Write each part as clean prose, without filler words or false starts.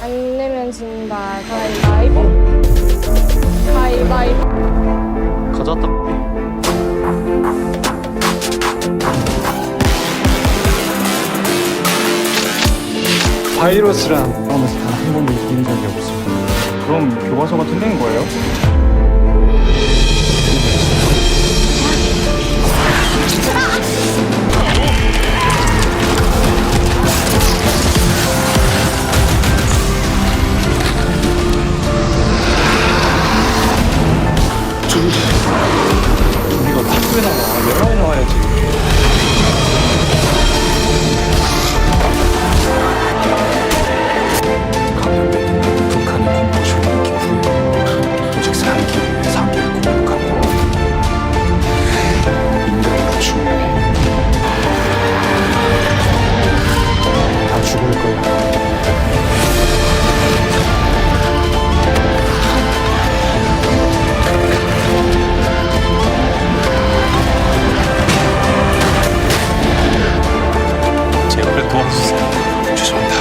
안 내면 진다. 가위바위보. 가위바위보. 가져왔다. 바이러스란 싸움에서 단 한 번도 이긴 적이 없어. 그럼 교과서가 틀린 거예요? 우리가 학교에 나와, 영화에 나와야지. 감염된 북한의 공포주의 후에 오직 살기 위해 상계를 공격하고 인간은 중요해. 다 죽을 거야. 제발 도와주세요. 죄송합니다.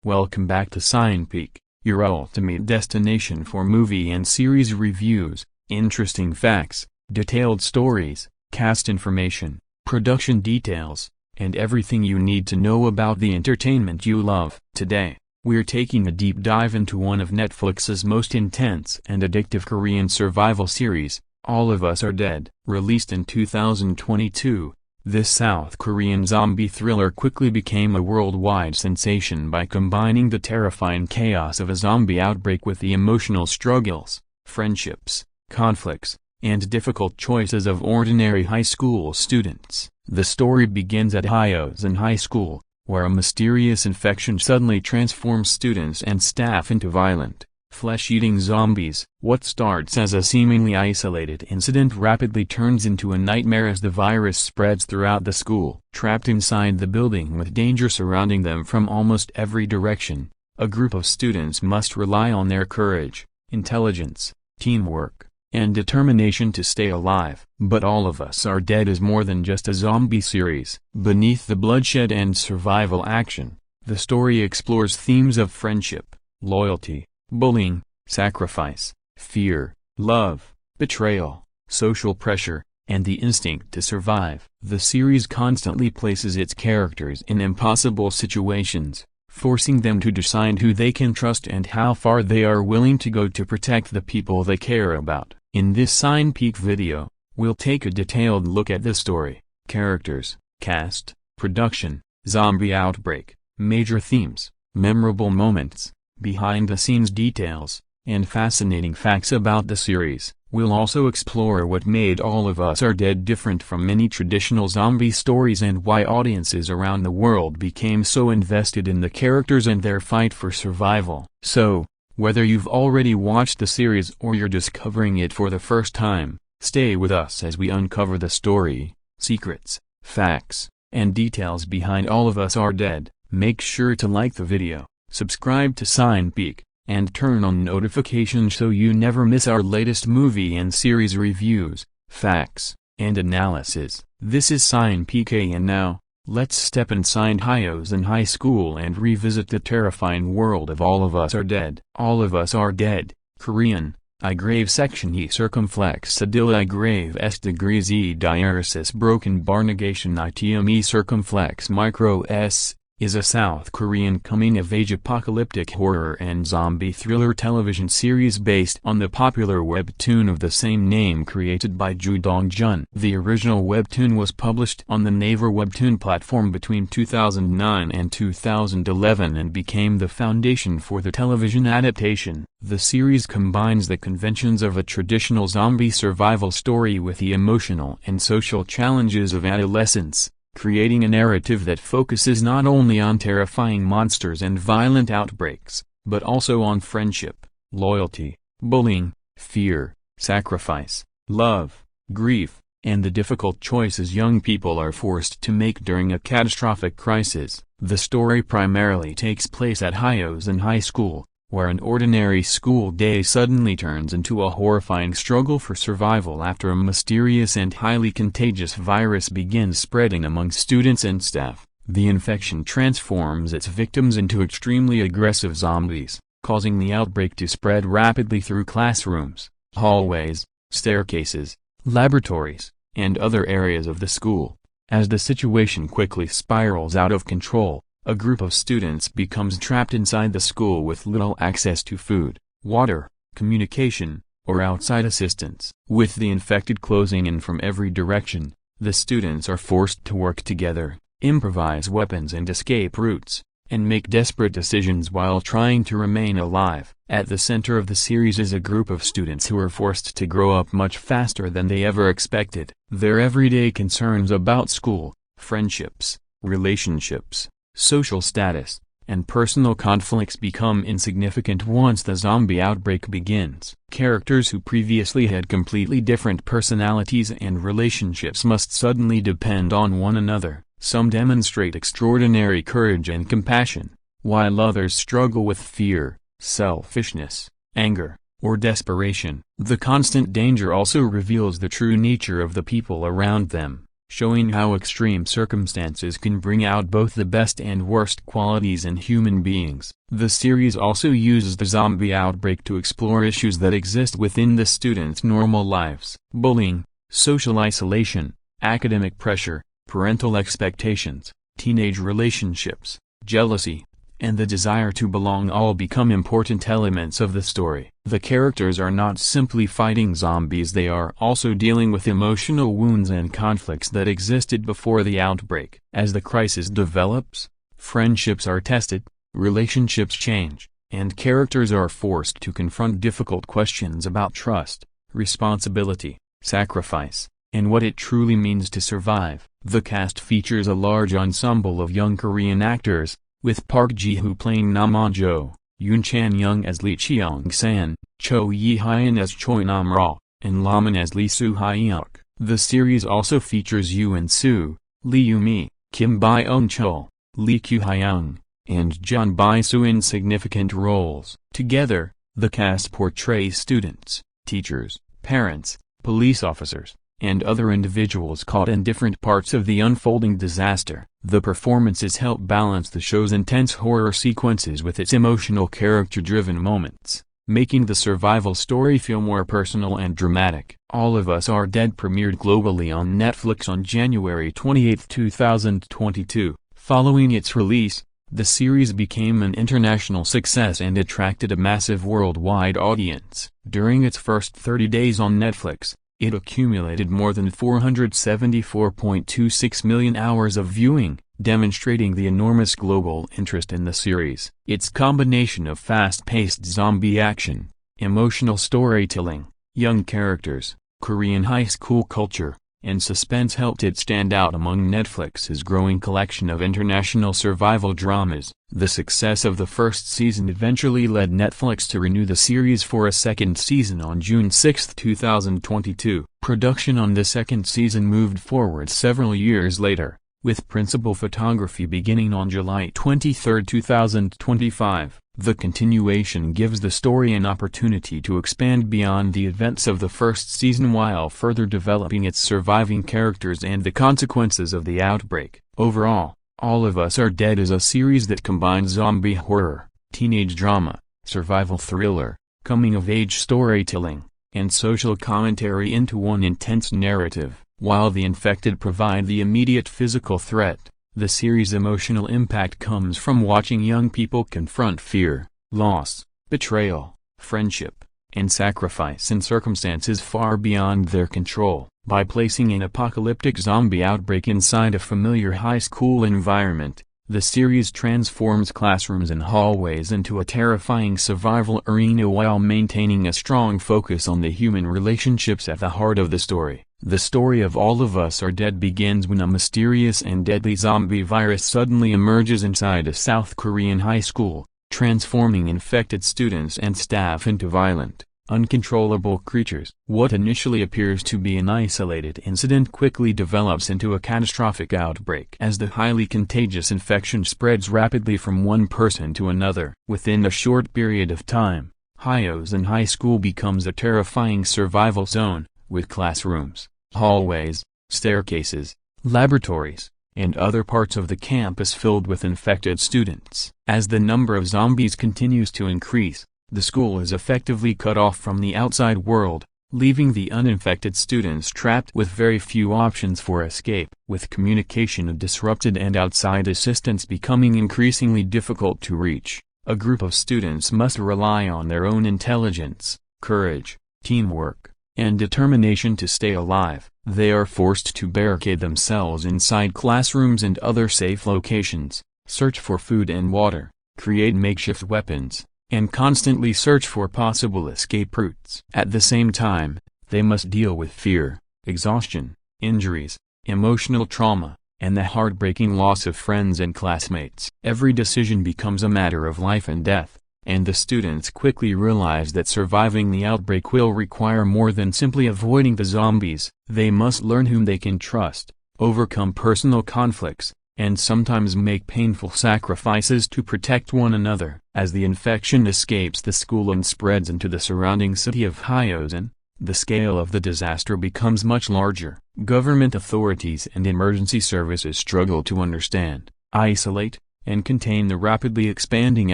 Welcome back to CinePeak, your ultimate destination for movie and series reviews, interesting facts, detailed stories, cast information, production details, and everything you need to know about the entertainment you love. Today, we're taking a deep dive into one of Netflix's most intense and addictive Korean survival series, All of Us Are Dead. Released in 2022, this South Korean zombie thriller quickly became a worldwide sensation by combining the terrifying chaos of a zombie outbreak with the emotional struggles, friendships, conflicts, and difficult choices of ordinary high school students. The story begins at Hyosun High School, where a mysterious infection suddenly transforms students and staff into violent, flesh-eating zombies. What starts as a seemingly isolated incident rapidly turns into a nightmare as the virus spreads throughout the school. Trapped inside the building with danger surrounding them from almost every direction, a group of students must rely on their courage, intelligence, teamwork, and determination to stay alive. But All of Us Are Dead is more than just a zombie series. Beneath the bloodshed and survival action, the story explores themes of friendship, loyalty, bullying, sacrifice, fear, love, betrayal, social pressure, and the instinct to survive. The series constantly places its characters in impossible situations, forcing them to decide who they can trust and how far they are willing to go to protect the people they care about. In this CinePeak video, we'll take a detailed look at the story, characters, cast, production, zombie outbreak, major themes, memorable moments, behind-the-scenes details, and fascinating facts about the series. We'll also explore what made All of Us Are Dead different from many traditional zombie stories and why audiences around the world became so invested in the characters and their fight for survival. So, whether you've already watched the series or you're discovering it for the first time, stay with us as we uncover the story, secrets, facts, and details behind All of Us Are Dead. Make sure to like the video, subscribe to CinePeak, and turn on notifications so you never miss our latest movie and series reviews, facts, and analysis. This is CinePeak, and now, Let's step inside Hyosun High School and revisit the terrifying world of All of Us Are Dead. All of Us Are Dead, Korean, I grave section he circumflex sedil I grave s degrees e diaresis broken bar negation itm e circumflex micro s, is a South Korean coming-of-age apocalyptic horror and zombie thriller television series based on the popular webtoon of the same name created by Joo Dong-jun. The original webtoon was published on the Naver webtoon platform between 2009 and 2011 and became the foundation for the television adaptation. The series combines the conventions of a traditional zombie survival story with the emotional and social challenges of adolescence, creating a narrative that focuses not only on terrifying monsters and violent outbreaks, but also on friendship, loyalty, bullying, fear, sacrifice, love, grief, and the difficult choices young people are forced to make during a catastrophic crisis. The story primarily takes place at Hyosun High School, where an ordinary school day suddenly turns into a horrifying struggle for survival after a mysterious and highly contagious virus begins spreading among students and staff. The infection transforms its victims into extremely aggressive zombies, causing the outbreak to spread rapidly through classrooms, hallways, staircases, laboratories, and other areas of the school. As the situation quickly spirals out of control, a group of students becomes trapped inside the school with little access to food, water, communication, or outside assistance. With the infected closing in from every direction, the students are forced to work together, improvise weapons and escape routes, and make desperate decisions while trying to remain alive. At the center of the series is a group of students who are forced to grow up much faster than they ever expected. Their everyday concerns about school, friendships, relationships, social status, and personal conflicts become insignificant once the zombie outbreak begins. Characters who previously had completely different personalities and relationships must suddenly depend on one another. Some demonstrate extraordinary courage and compassion, while others struggle with fear, selfishness, anger, or desperation. The constant danger also reveals the true nature of the people around them, showing how extreme circumstances can bring out both the best and worst qualities in human beings. The series also uses the zombie outbreak to explore issues that exist within the students' normal lives. Bullying, social isolation, academic pressure, parental expectations, teenage relationships, jealousy, and the desire to belong all become important elements of the story. The characters are not simply fighting zombies, they are also dealing with emotional wounds and conflicts that existed before the outbreak. As the crisis develops, friendships are tested, relationships change, and characters are forced to confront difficult questions about trust, responsibility, sacrifice, and what it truly means to survive. The cast features a large ensemble of young Korean actors, with Park Ji-hoo playing Namon-jo, Yoon Chan-young as Lee Cheong-san, Cho Yi-hyun as Choi Nam-ra, and Lomon as Lee Soo-hyuk. The series also features Yoon Soo, Lee Yoo-mi, Kim By-eun-chul, Lee Kyu-hyung, and Jeon Bi-soo in significant roles. Together, the cast portrays students, teachers, parents, police officers, and other individuals caught in different parts of the unfolding disaster. The performances help balance the show's intense horror sequences with its emotional character-driven moments, making the survival story feel more personal and dramatic. All of Us Are Dead premiered globally on Netflix on January 28, 2022. Following its release, the series became an international success and attracted a massive worldwide audience. During its first 30 days on Netflix, it accumulated more than 474.26 million hours of viewing, demonstrating the enormous global interest in the series. Its combination of fast-paced zombie action, emotional storytelling, young characters, Korean high school culture, and suspense helped it stand out among Netflix's growing collection of international survival dramas. The success of the first season eventually led Netflix to renew the series for a second season on June 6, 2022. Production on the second season moved forward several years later, with principal photography beginning on July 23, 2025. The continuation gives the story an opportunity to expand beyond the events of the first season while further developing its surviving characters and the consequences of the outbreak. Overall, All of Us Are Dead is a series that combines zombie horror, teenage drama, survival thriller, coming-of-age storytelling, and social commentary into one intense narrative. While the infected provide the immediate physical threat, the series' emotional impact comes from watching young people confront fear, loss, betrayal, friendship, and sacrifice in circumstances far beyond their control. By placing an apocalyptic zombie outbreak inside a familiar high school environment, the series transforms classrooms and hallways into a terrifying survival arena while maintaining a strong focus on the human relationships at the heart of the story. The story of All of Us Are Dead begins when a mysterious and deadly zombie virus suddenly emerges inside a South Korean high school, transforming infected students and staff into violent, uncontrollable creatures. What initially appears to be an isolated incident quickly develops into a catastrophic outbreak as the highly contagious infection spreads rapidly from one person to another. Within a short period of time, Hyosun High School becomes a terrifying survival zone, with classrooms, hallways, staircases, laboratories, and other parts of the campus filled with infected students. As the number of zombies continues to increase, the school is effectively cut off from the outside world, leaving the uninfected students trapped with very few options for escape. With communication disrupted and outside assistance becoming increasingly difficult to reach, a group of students must rely on their own intelligence, courage, teamwork, and determination to stay alive. They are forced to barricade themselves inside classrooms and other safe locations, search for food and water, create makeshift weapons, and constantly search for possible escape routes. At the same time, they must deal with fear, exhaustion, injuries, emotional trauma, and the heartbreaking loss of friends and classmates. Every decision becomes a matter of life and death, and the students quickly realize that surviving the outbreak will require more than simply avoiding the zombies. They must learn whom they can trust, overcome personal conflicts, and sometimes make painful sacrifices to protect one another. As the infection escapes the school and spreads into the surrounding city of Hyosun, the scale of the disaster becomes much larger. Government authorities and emergency services struggle to understand, isolate, and contain the rapidly expanding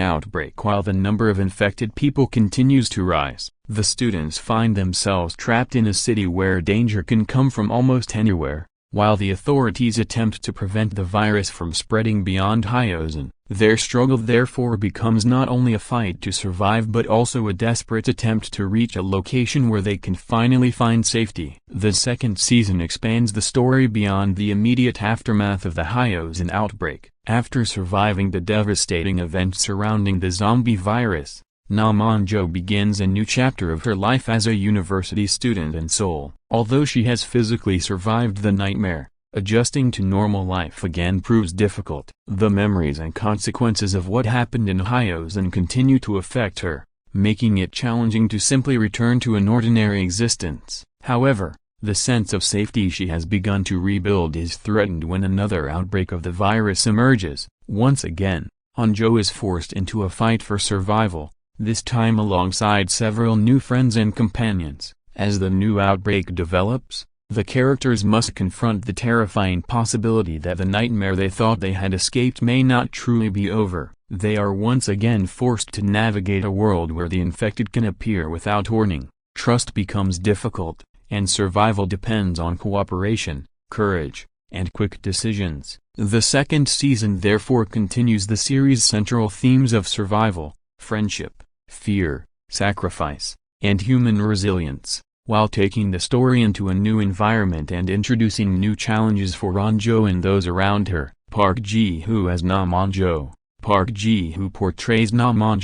outbreak while the number of infected people continues to rise. The students find themselves trapped in a city where danger can come from almost anywhere, while the authorities attempt to prevent the virus from spreading beyond Hyosun. Their struggle therefore becomes not only a fight to survive but also a desperate attempt to reach a location where they can finally find safety. The second season expands the story beyond the immediate aftermath of the Hyosun outbreak. After surviving the devastating events surrounding the zombie virus, Lomon begins a new chapter of her life as a university student in Seoul. Although she has physically survived the nightmare, adjusting to normal life again proves difficult. The memories and consequences of what happened in Hyosun continue to affect her, making it challenging to simply return to an ordinary existence. However, the sense of safety she has begun to rebuild is threatened when another outbreak of the virus emerges. Once again, Hanjo is forced into a fight for survival, this time alongside several new friends and companions. As the new outbreak develops, the characters must confront the terrifying possibility that the nightmare they thought they had escaped may not truly be over. They are once again forced to navigate a world where the infected can appear without warning. Trust becomes difficult, and survival depends on cooperation, courage, and quick decisions. The second season therefore continues the series' central themes of survival, friendship, fear, sacrifice, and human resilience, while taking the story into a new environment and introducing new challenges for Hanjo and those around her. Park Ji-hoo as Lomon. Park Ji-hoo portrays Lomon,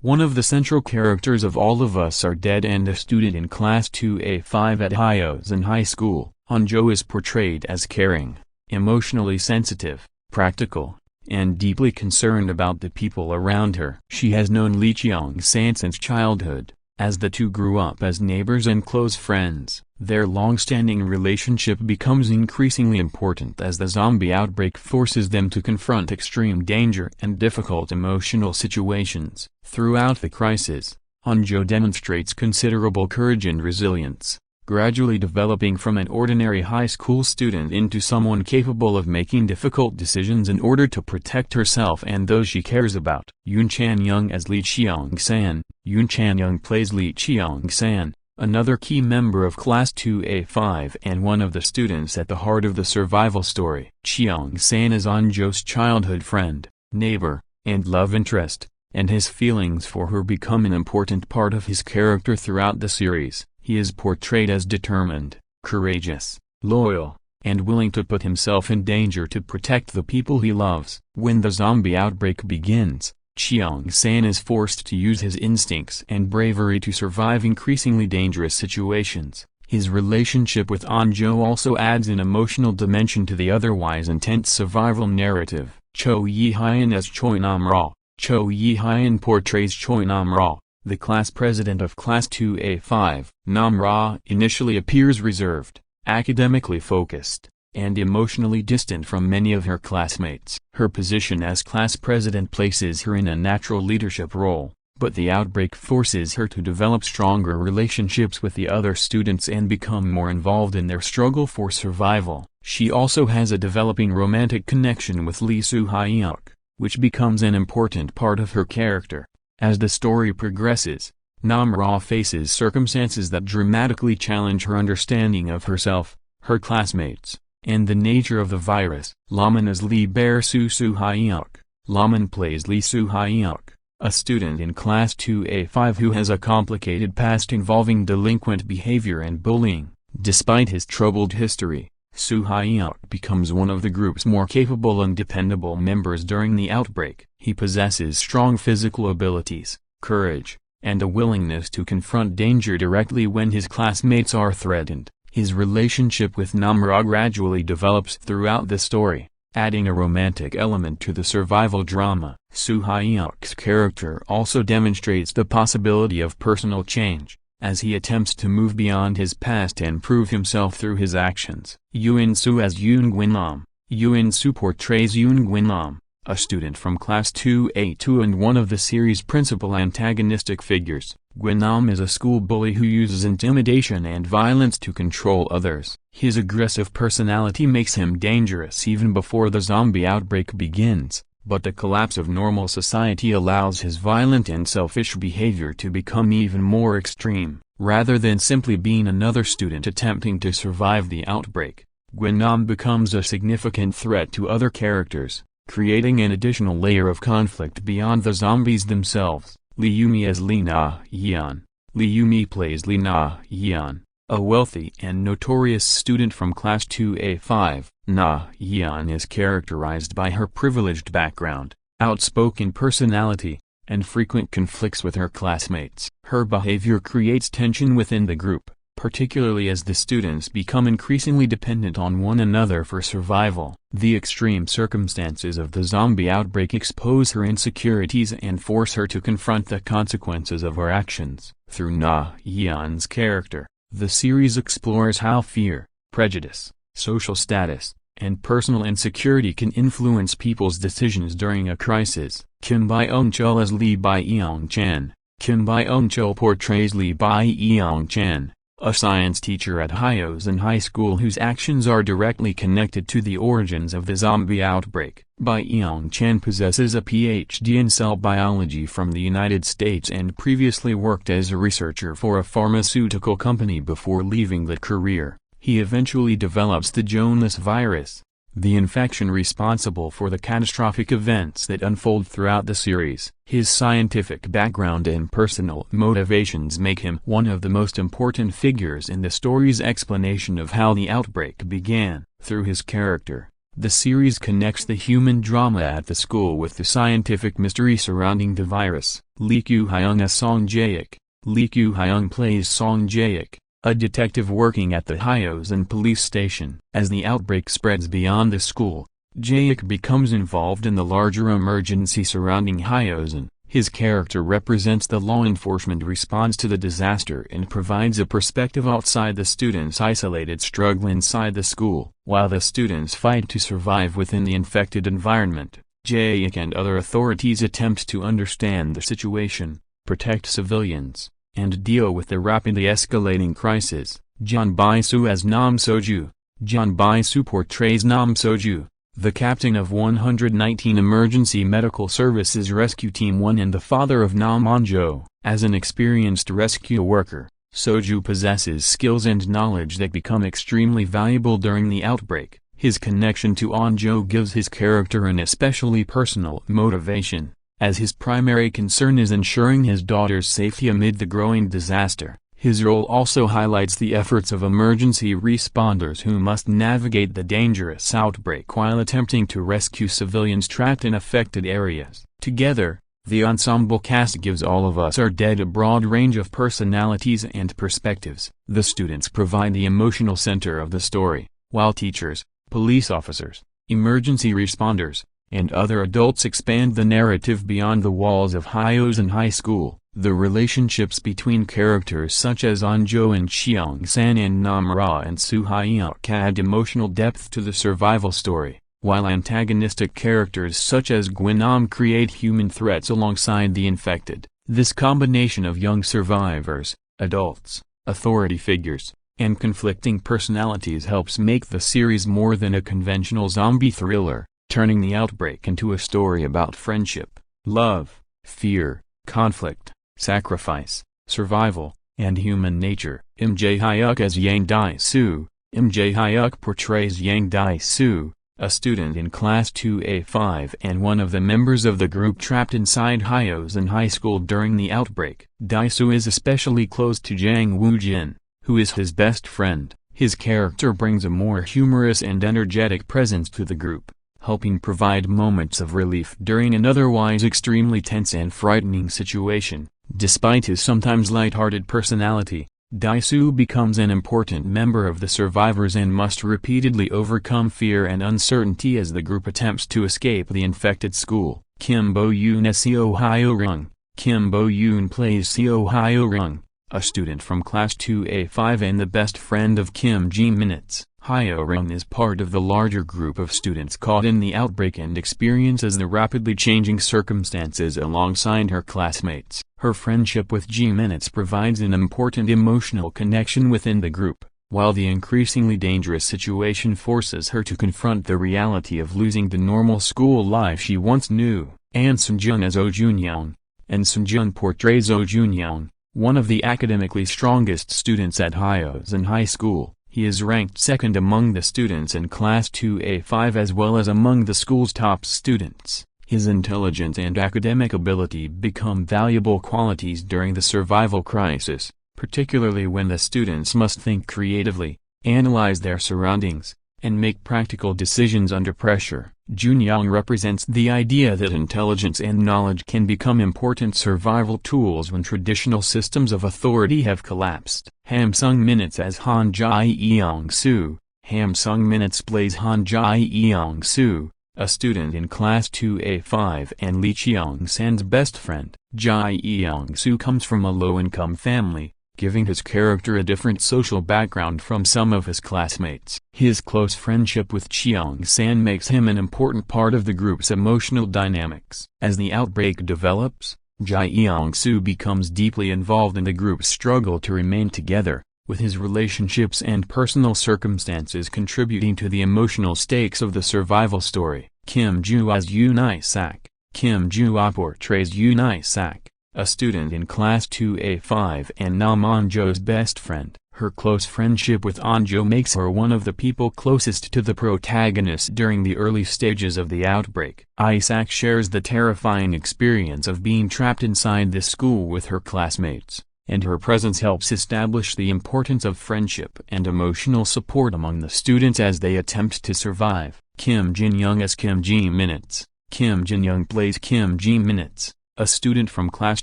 one of the central characters of All of Us Are Dead and a student in Class 2A5 at Hyosun High School. Hanjo is portrayed as caring, emotionally sensitive, practical, and deeply concerned about the people around her. She has known Lee Cheong-san since childhood, As the two grew up as neighbors and close friends, their long-standing relationship becomes increasingly important as the zombie outbreak forces them to confront extreme danger and difficult emotional situations. Throughout the crisis, An-jo demonstrates considerable courage and resilience, gradually developing from an ordinary high school student into someone capable of making difficult decisions in order to protect herself and those she cares about. Yoon Chan-young as Lee Cheong-san. Yoon Chan-young plays Lee Cheong-san, another key member of Class 2A5 and one of the students at the heart of the survival story. Cheong-san is An-jo's childhood friend, neighbor, and love interest, and his feelings for her become an important part of his character throughout the series. He is portrayed as determined, courageous, loyal, and willing to put himself in danger to protect the people he loves. When the zombie outbreak begins, Cheong-san is forced to use his instincts and bravery to survive increasingly dangerous situations. His relationship with An-jo also adds an emotional dimension to the otherwise intense survival narrative. Cho Yi-hyun as Choi Nam-ra. Cho Yi-hyun portrays Choi Nam-ra, the class president of Class 2A5. Nam-ra initially appears reserved, academically focused, and emotionally distant from many of her classmates. Her position as class president places her in a natural leadership role, but the outbreak forces her to develop stronger relationships with the other students and become more involved in their struggle for survival. She also has a developing romantic connection with Lee Soo-hyuk, which becomes an important part of her character. As the story progresses, Nam-ra faces circumstances that dramatically challenge her understanding of herself, her classmates, and the nature of the virus. Lomon is Lee Soo-hyuk. Lomon plays Lee Soo-hyuk, a student in Class 2A5 who has a complicated past involving delinquent behavior and bullying. Despite his troubled history, Soo-hyuk becomes one of the group's more capable and dependable members during the outbreak. He possesses strong physical abilities, courage, and a willingness to confront danger directly when his classmates are threatened. His relationship with Nam-ra gradually develops throughout the story, adding a romantic element to the survival drama. Soo-hyuk's character also demonstrates the possibility of personal change, as he attempts to move beyond his past and prove himself through his actions. Yoon-soo as Yoon Gwin-nam. Yoon-soo portrays Yoon Gwin-nam, a student from Class 2A2 and one of the series' principal antagonistic figures. Gwin-nam is a school bully who uses intimidation and violence to control others. His aggressive personality makes him dangerous even before the zombie outbreak begins, but the collapse of normal society allows his violent and selfish behavior to become even more extreme. Rather than simply being another student attempting to survive the outbreak, Gwin-nam becomes a significant threat to other characters, creating an additional layer of conflict beyond the zombies themselves. Lee Yumi as Lee Na-hyun. Lee Yumi plays Lee Na-hyun, a wealthy and notorious student from Class 2A5. Na-hyun is characterized by her privileged background, outspoken personality, and frequent conflicts with her classmates. Her behavior creates tension within the group, particularly as the students become increasingly dependent on one another for survival. The extreme circumstances of the zombie outbreak expose her insecurities and force her to confront the consequences of her actions. Through Na-hyun's character, the series explores how fear, prejudice, social status, and personal insecurity can influence people's decisions during a crisis. Kim Byung-chul as Lee Byung-chan. Kim Byung-chul portrays Lee Byung-chan, a science teacher at Hyosun High School whose actions are directly connected to the origins of the zombie outbreak. Byung-chan possesses a PhD in cell biology from the United States and previously worked as a researcher for a pharmaceutical company before leaving that career. He eventually develops the Jonas virus, the infection responsible for the catastrophic events that unfold throughout the series. His scientific background and personal motivations make him one of the most important figures in the story's explanation of how the outbreak began. Through his character, the series connects the human drama at the school with the scientific mystery surrounding the virus. Lee Kyu-hyun as Song Jae-ik. Lee Kyu-hyun plays Song Jae-ik, a detective working at the Hyosun police station. As the outbreak spreads beyond the school, Jae-ik becomes involved in the larger emergency surrounding Hyosun. His character represents the law enforcement response to the disaster and provides a perspective outside the students' isolated struggle inside the school. While the students fight to survive within the infected environment, Jae-hyuk and other authorities attempt to understand the situation, protect civilians, and deal with the rapidly escalating crisis. Jeon Bi-soo as Nam Soju. Jeon Bi-soo portrays Nam Soju, the captain of 119 Emergency Medical Services Rescue Team 1 and the father of Nam An-jo. As an experienced rescue worker, Soju possesses skills and knowledge that become extremely valuable during the outbreak. His connection to An-jo gives his character an especially personal motivation, as his primary concern is ensuring his daughter's safety amid the growing disaster. His role also highlights the efforts of emergency responders who must navigate the dangerous outbreak while attempting to rescue civilians trapped in affected areas. Together, the ensemble cast gives All of Us Are Dead a broad range of personalities and perspectives. The students provide the emotional center of the story, while teachers, police officers, emergency responders, and other adults expand the narrative beyond the walls of Hyosun High School. The relationships between characters such as An-jo and Cheong-san and Nam-ra and Soo-hyuk add emotional depth to the survival story, while antagonistic characters such as Gwyn-nam create human threats alongside the infected. This combination of young survivors, adults, authority figures, and conflicting personalities helps make the series more than a conventional zombie thriller, turning the outbreak into a story about friendship, love, fear, conflict, sacrifice, survival, and human nature. Im Jae-hyuk as Yang Dae-soo. Im Jae-hyuk portrays Yang Dae-soo, a student in Class 2A5 and one of the members of the group trapped inside Hyosun High School during the outbreak. Dae-soo is especially close to Jang Woo-jin, who is his best friend. His character brings a more humorous and energetic presence to the group, helping provide moments of relief during an otherwise extremely tense and frightening situation. Despite his sometimes light-hearted personality, Dae-soo becomes an important member of the survivors and must repeatedly overcome fear and uncertainty as the group attempts to escape the infected school. Kim Bo-yoon as Seo Hyo-rung. Kim Bo-yoon plays Seo Hyo-rung, a student from Class 2A5 and the best friend of Kim Ji-minutes. Hyo-rung is part of the larger group of students caught in the outbreak and experiences the rapidly changing circumstances alongside her classmates. Her friendship with Ji-minutes provides an important emotional connection within the group, while the increasingly dangerous situation forces her to confront the reality of losing the normal school life she once knew. An Seung-jun as Oh Jun-young. An Seung-jun portrays Oh Jun-young, one of the academically strongest students at Hyosun High School. He is ranked second among the students in Class 2A5 as well as among the school's top students. His intelligence and academic ability become valuable qualities during the survival crisis, particularly when the students must think creatively, analyze their surroundings, and make practical decisions under pressure. Jun-young represents the idea that intelligence and knowledge can become important survival tools when traditional systems of authority have collapsed. Ham Sung-minutes as Han Jae-young-soo. Ham Sung-minutes plays Han Jae-young-soo, a student in Class 2A5 and Lee Cheong-san's best friend. Jae-young-soo comes from a low-income family, giving his character a different social background from some of his classmates. His close friendship with Cheong-san makes him an important part of the group's emotional dynamics. As the outbreak develops, Jae-young-soo becomes deeply involved in the group's struggle to remain together, with his relationships and personal circumstances contributing to the emotional stakes of the survival story. Kim Joo as Yoon I-sak. Kim Joo portrays Yoon I-sak, a student in Class 2A5 and Nam An-jo's best friend. Her close friendship with An-jo makes her one of the people closest to the protagonist during the early stages of the outbreak. I-sak shares the terrifying experience of being trapped inside this school with her classmates, and her presence helps establish the importance of friendship and emotional support among the students as they attempt to survive. Kim Jin-young as Kim Ji-minutes. Kim Jin-young plays Kim Ji-minutes, a student from Class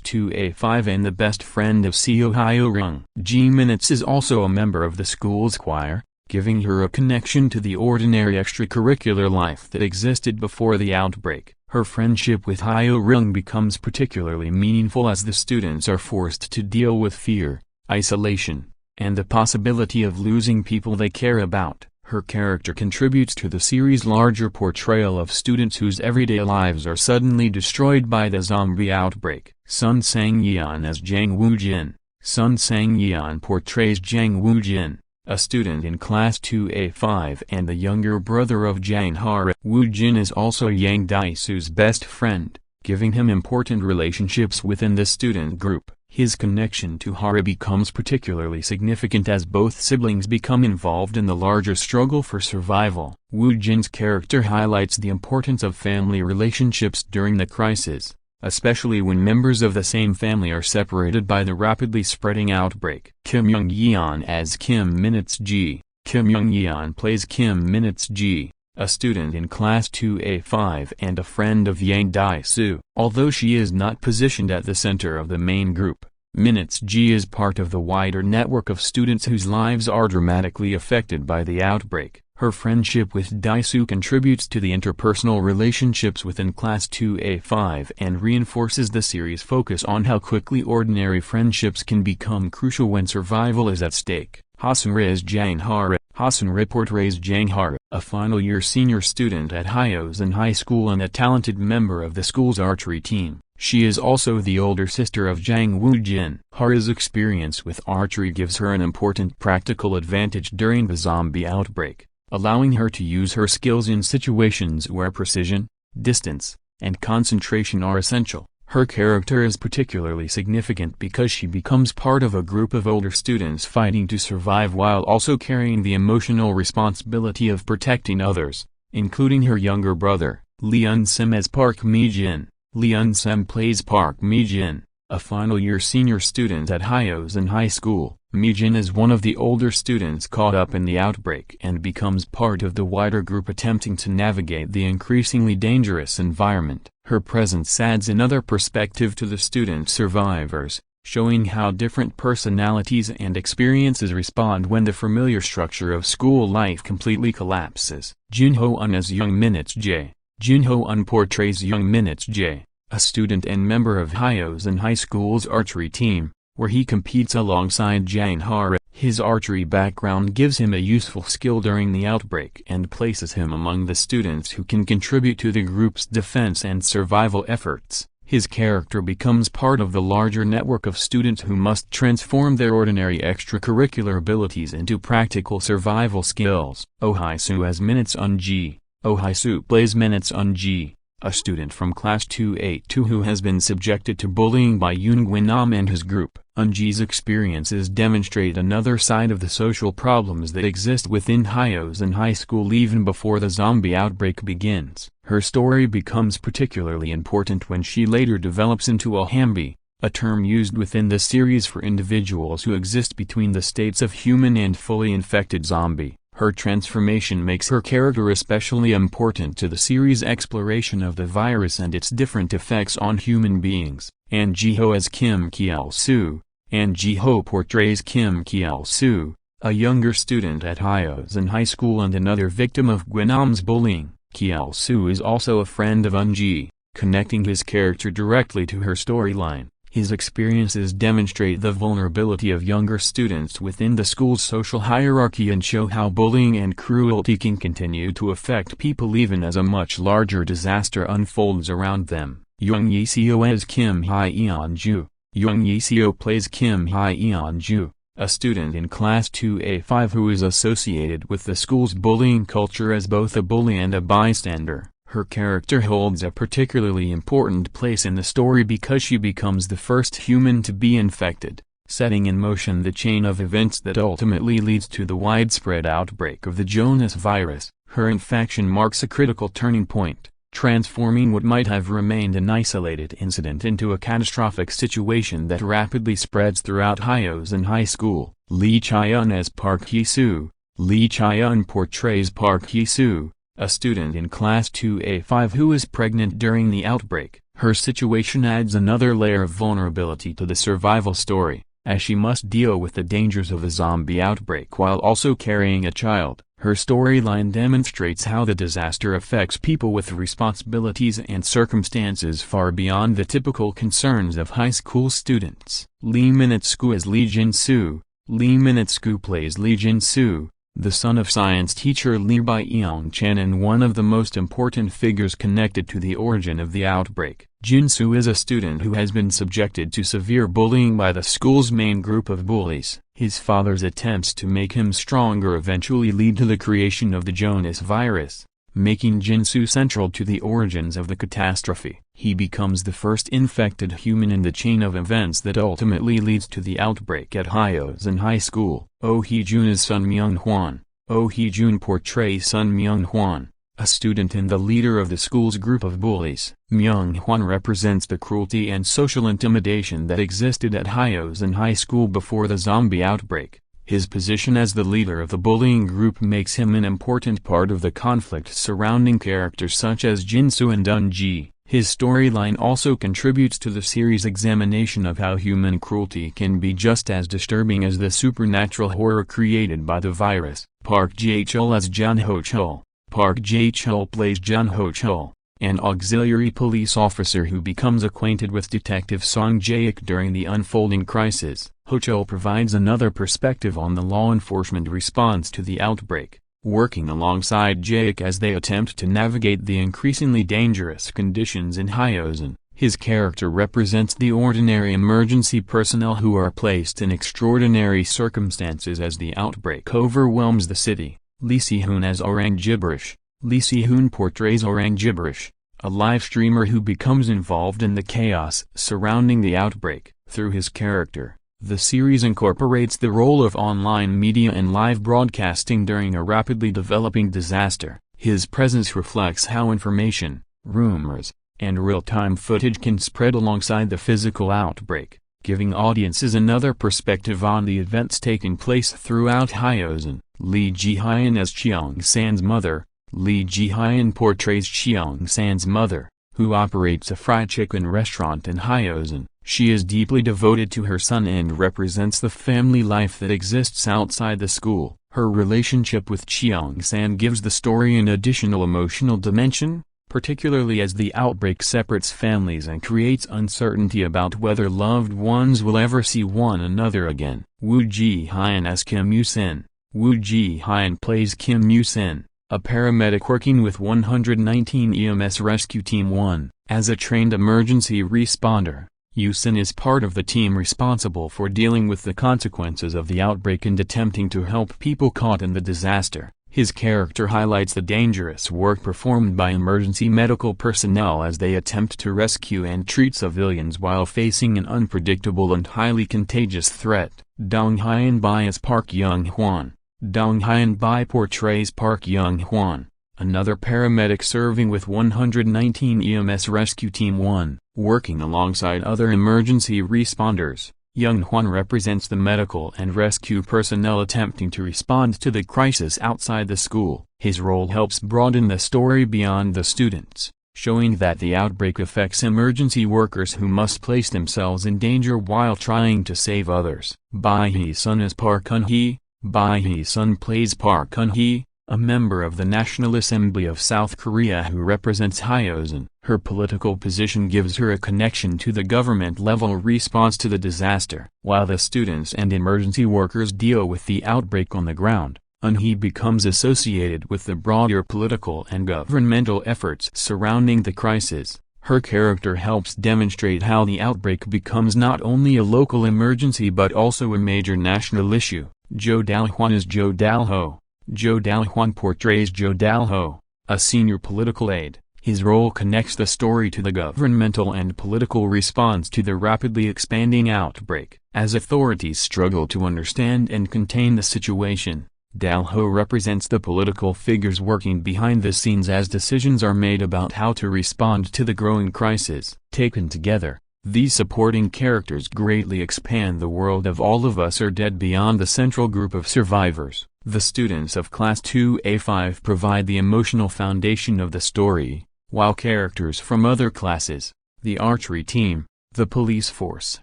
2A5 and the best friend of Seo Hyo-rung. Ji-minutes is also a member of the school's choir, giving her a connection to the ordinary extracurricular life that existed before the outbreak. Her friendship with Hyo-ryung becomes particularly meaningful as the students are forced to deal with fear, isolation, and the possibility of losing people they care about. Her character contributes to the series' larger portrayal of students whose everyday lives are suddenly destroyed by the zombie outbreak. Sun Sang-yeon as Jang Woo-jin. Sun Sang-yeon portrays Jang Woo-jin, a student in Class 2A5 and the younger brother of Jang Ha-ra. Woo-jin is also Yang Dae-soo's best friend, giving him important relationships within the student group. His connection to Ha-ra becomes particularly significant as both siblings become involved in the larger struggle for survival. Woo-jin's character highlights the importance of family relationships during the crisis, especially when members of the same family are separated by the rapidly spreading outbreak. Kim Young-yeon as Kim Minutes-ji. Kim Young-yeon plays Kim Minutes-ji, a student in Class 2A5 and a friend of Yang Dae-soo. Although she is not positioned at the center of the main group, Minutes-ji is part of the wider network of students whose lives are dramatically affected by the outbreak. Her friendship with Dae-soo contributes to the interpersonal relationships within Class 2A5 and reinforces the series' focus on how quickly ordinary friendships can become crucial when survival is at stake. Ha-seung-ri as Jang Ha-ra. Ha-seung-ri portrays Jang Ha-ra, a final-year senior student at Hyosun High School and a talented member of the school's archery team. She is also the older sister of Jang Woo-jin. Ha-ra's experience with archery gives her an important practical advantage during the zombie outbreak, allowing her to use her skills in situations where precision, distance, and concentration are essential. Her character is particularly significant because she becomes part of a group of older students fighting to survive while also carrying the emotional responsibility of protecting others, including her younger brother. Lee Eun-sem as Park Mi-jin. Lee Eun-sem plays Park Mi-jin, a final-year senior student at Hyosun High School. Mi-jin is one of the older students caught up in the outbreak and becomes part of the wider group attempting to navigate the increasingly dangerous environment. Her presence adds another perspective to the student survivors, showing how different personalities and experiences respond when the familiar structure of school life completely collapses. Jun Ho-eun as Young Minutes-jae. Jun Ho-eun portrays Young Minutes-jae, a student and member of Hyosun High School's archery team, where he competes alongside Jang Ha-ra. His archery background gives him a useful skill during the outbreak and places him among the students who can contribute to the group's defense and survival efforts. His character becomes part of the larger network of students who must transform their ordinary extracurricular abilities into practical survival skills. Oh Hae-soo as Minutes-eun-ji. Oh Hae-soo plays Minutes-eun-ji, a student from Class 2A2 who has been subjected to bullying by Yoon Gwin-nam and his group. Eun-ji's experiences demonstrate another side of the social problems that exist within Hyosun High School even before the zombie outbreak begins. Her story becomes particularly important when she later develops into a hambi, a term used within the series for individuals who exist between the states of human and fully infected zombie. Her transformation makes her character especially important to the series' exploration of the virus and its different effects on human beings. An Ji-ho as Kim Kiel-soo. An Ji-ho portrays Kim Kiel-soo, a younger student at Hyosun High School and another victim of Gwin-nam's bullying. Kiel-soo is also a friend of Eun-ji, connecting his character directly to her storyline. His experiences demonstrate the vulnerability of younger students within the school's social hierarchy and show how bullying and cruelty can continue to affect people even as a much larger disaster unfolds around them. Young Yi-seo as Kim Hye-eon-ju. Young Yi-seo plays Kim Hye-eon-ju, a student in Class 2A5 who is associated with the school's bullying culture as both a bully and a bystander. Her character holds a particularly important place in the story because she becomes the first human to be infected, setting in motion the chain of events that ultimately leads to the widespread outbreak of the Jonas virus. Her infection marks a critical turning point, transforming what might have remained an isolated incident into a catastrophic situation that rapidly spreads throughout Hyosun High School. Lee Chae-eun as Park Hee-soo. Lee Chae-eun portrays Park Hee-soo, a student in Class 2A5 who is pregnant during the outbreak. Her situation adds another layer of vulnerability to the survival story, as she must deal with the dangers of a zombie outbreak while also carrying a child. Her storyline demonstrates how the disaster affects people with responsibilities and circumstances far beyond the typical concerns of high school students. Lee Min-soo as Lee Jin-soo. Lee Min-soo plays Lee Jin-soo, the son of science teacher Lee by Yoon Chan and one of the most important figures connected to the origin of the outbreak. Jin-soo is a student who has been subjected to severe bullying by the school's main group of bullies. His father's attempts to make him stronger eventually lead to the creation of the Jonas virus, making Jin-soo central to the origins of the catastrophe. He becomes the first infected human in the chain of events that ultimately leads to the outbreak at Hyosun High School. Oh Hee-jun is Sun Myung-hwan. Oh Hee-jun portrays Sun Myung-hwan, a student and the leader of the school's group of bullies. Myung-hwan represents the cruelty and social intimidation that existed at Hyosun High School before the zombie outbreak. His position as the leader of the bullying group makes him an important part of the conflict surrounding characters such as Jin-soo and Eun-ji. His storyline also contributes to the series' examination of how human cruelty can be just as disturbing as the supernatural horror created by the virus. Park Jae-chul as Jun Ho-chul. Park Jae-chul plays Jun Ho-chul, an auxiliary police officer who becomes acquainted with Detective Song Jae-ik during the unfolding crisis. Ho-chul provides another perspective on the law enforcement response to the outbreak, working alongside Jae-ik as they attempt to navigate the increasingly dangerous conditions in Hyosun. His character represents the ordinary emergency personnel who are placed in extraordinary circumstances as the outbreak overwhelms the city. Lee Si-hoon as Orang Gibberish. Lee Si-hoon portrays Orang Gibberish, a live streamer who becomes involved in the chaos surrounding the outbreak. Through his character, the series incorporates the role of online media and live broadcasting during a rapidly developing disaster. His presence reflects how information, rumors, and real-time footage can spread alongside the physical outbreak, giving audiences another perspective on the events taking place throughout Hyosun. Lee Ji-hyun as Cheong-san's mother. Lee Ji-hyun portrays Cheong-san's mother, who operates a fried chicken restaurant in Hyosun. She is deeply devoted to her son and represents the family life that exists outside the school. Her relationship with Cheong-san gives the story an additional emotional dimension, particularly as the outbreak separates families and creates uncertainty about whether loved ones will ever see one another again. Woo Ji-hyun as Kim Yu-sin. Woo Ji-hyun plays Kim Yu-sin, a paramedic working with 119 EMS Rescue Team 1. As a trained emergency responder, Yu-sin is part of the team responsible for dealing with the consequences of the outbreak and attempting to help people caught in the disaster. His character highlights the dangerous work performed by emergency medical personnel as they attempt to rescue and treat civilians while facing an unpredictable and highly contagious threat. Dong Hyun-bi as Park Young-hwan. Dong Hyun-bi portrays Park Young-hwan, another paramedic serving with 119 EMS Rescue Team 1. Working alongside other emergency responders, Young-hwan represents the medical and rescue personnel attempting to respond to the crisis outside the school. His role helps broaden the story beyond the students, showing that the outbreak affects emergency workers who must place themselves in danger while trying to save others. Bae Hee-sun as Park Eun-hee. Bae Hee-sun plays Park Eun-hee, a member of the National Assembly of South Korea who represents Hyosun. Her political position gives her a connection to the government-level response to the disaster. While the students and emergency workers deal with the outbreak on the ground, Eun-hee becomes associated with the broader political and governmental efforts surrounding the crisis. Her character helps demonstrate how the outbreak becomes not only a local emergency but also a major national issue. Jo Dal-hwan is Jo Dal-ho. Jo Dal-hwan portrays Jo Dal-ho, a senior political aide. His role connects the story to the governmental and political response to the rapidly expanding outbreak. As authorities struggle to understand and contain the situation, Dal-ho represents the political figures working behind the scenes as decisions are made about how to respond to the growing crisis. Taken together, these supporting characters greatly expand the world of All of Us Are Dead beyond the central group of survivors. The students of Class 2A5 provide the emotional foundation of the story, while characters from other classes, the archery team, the police force,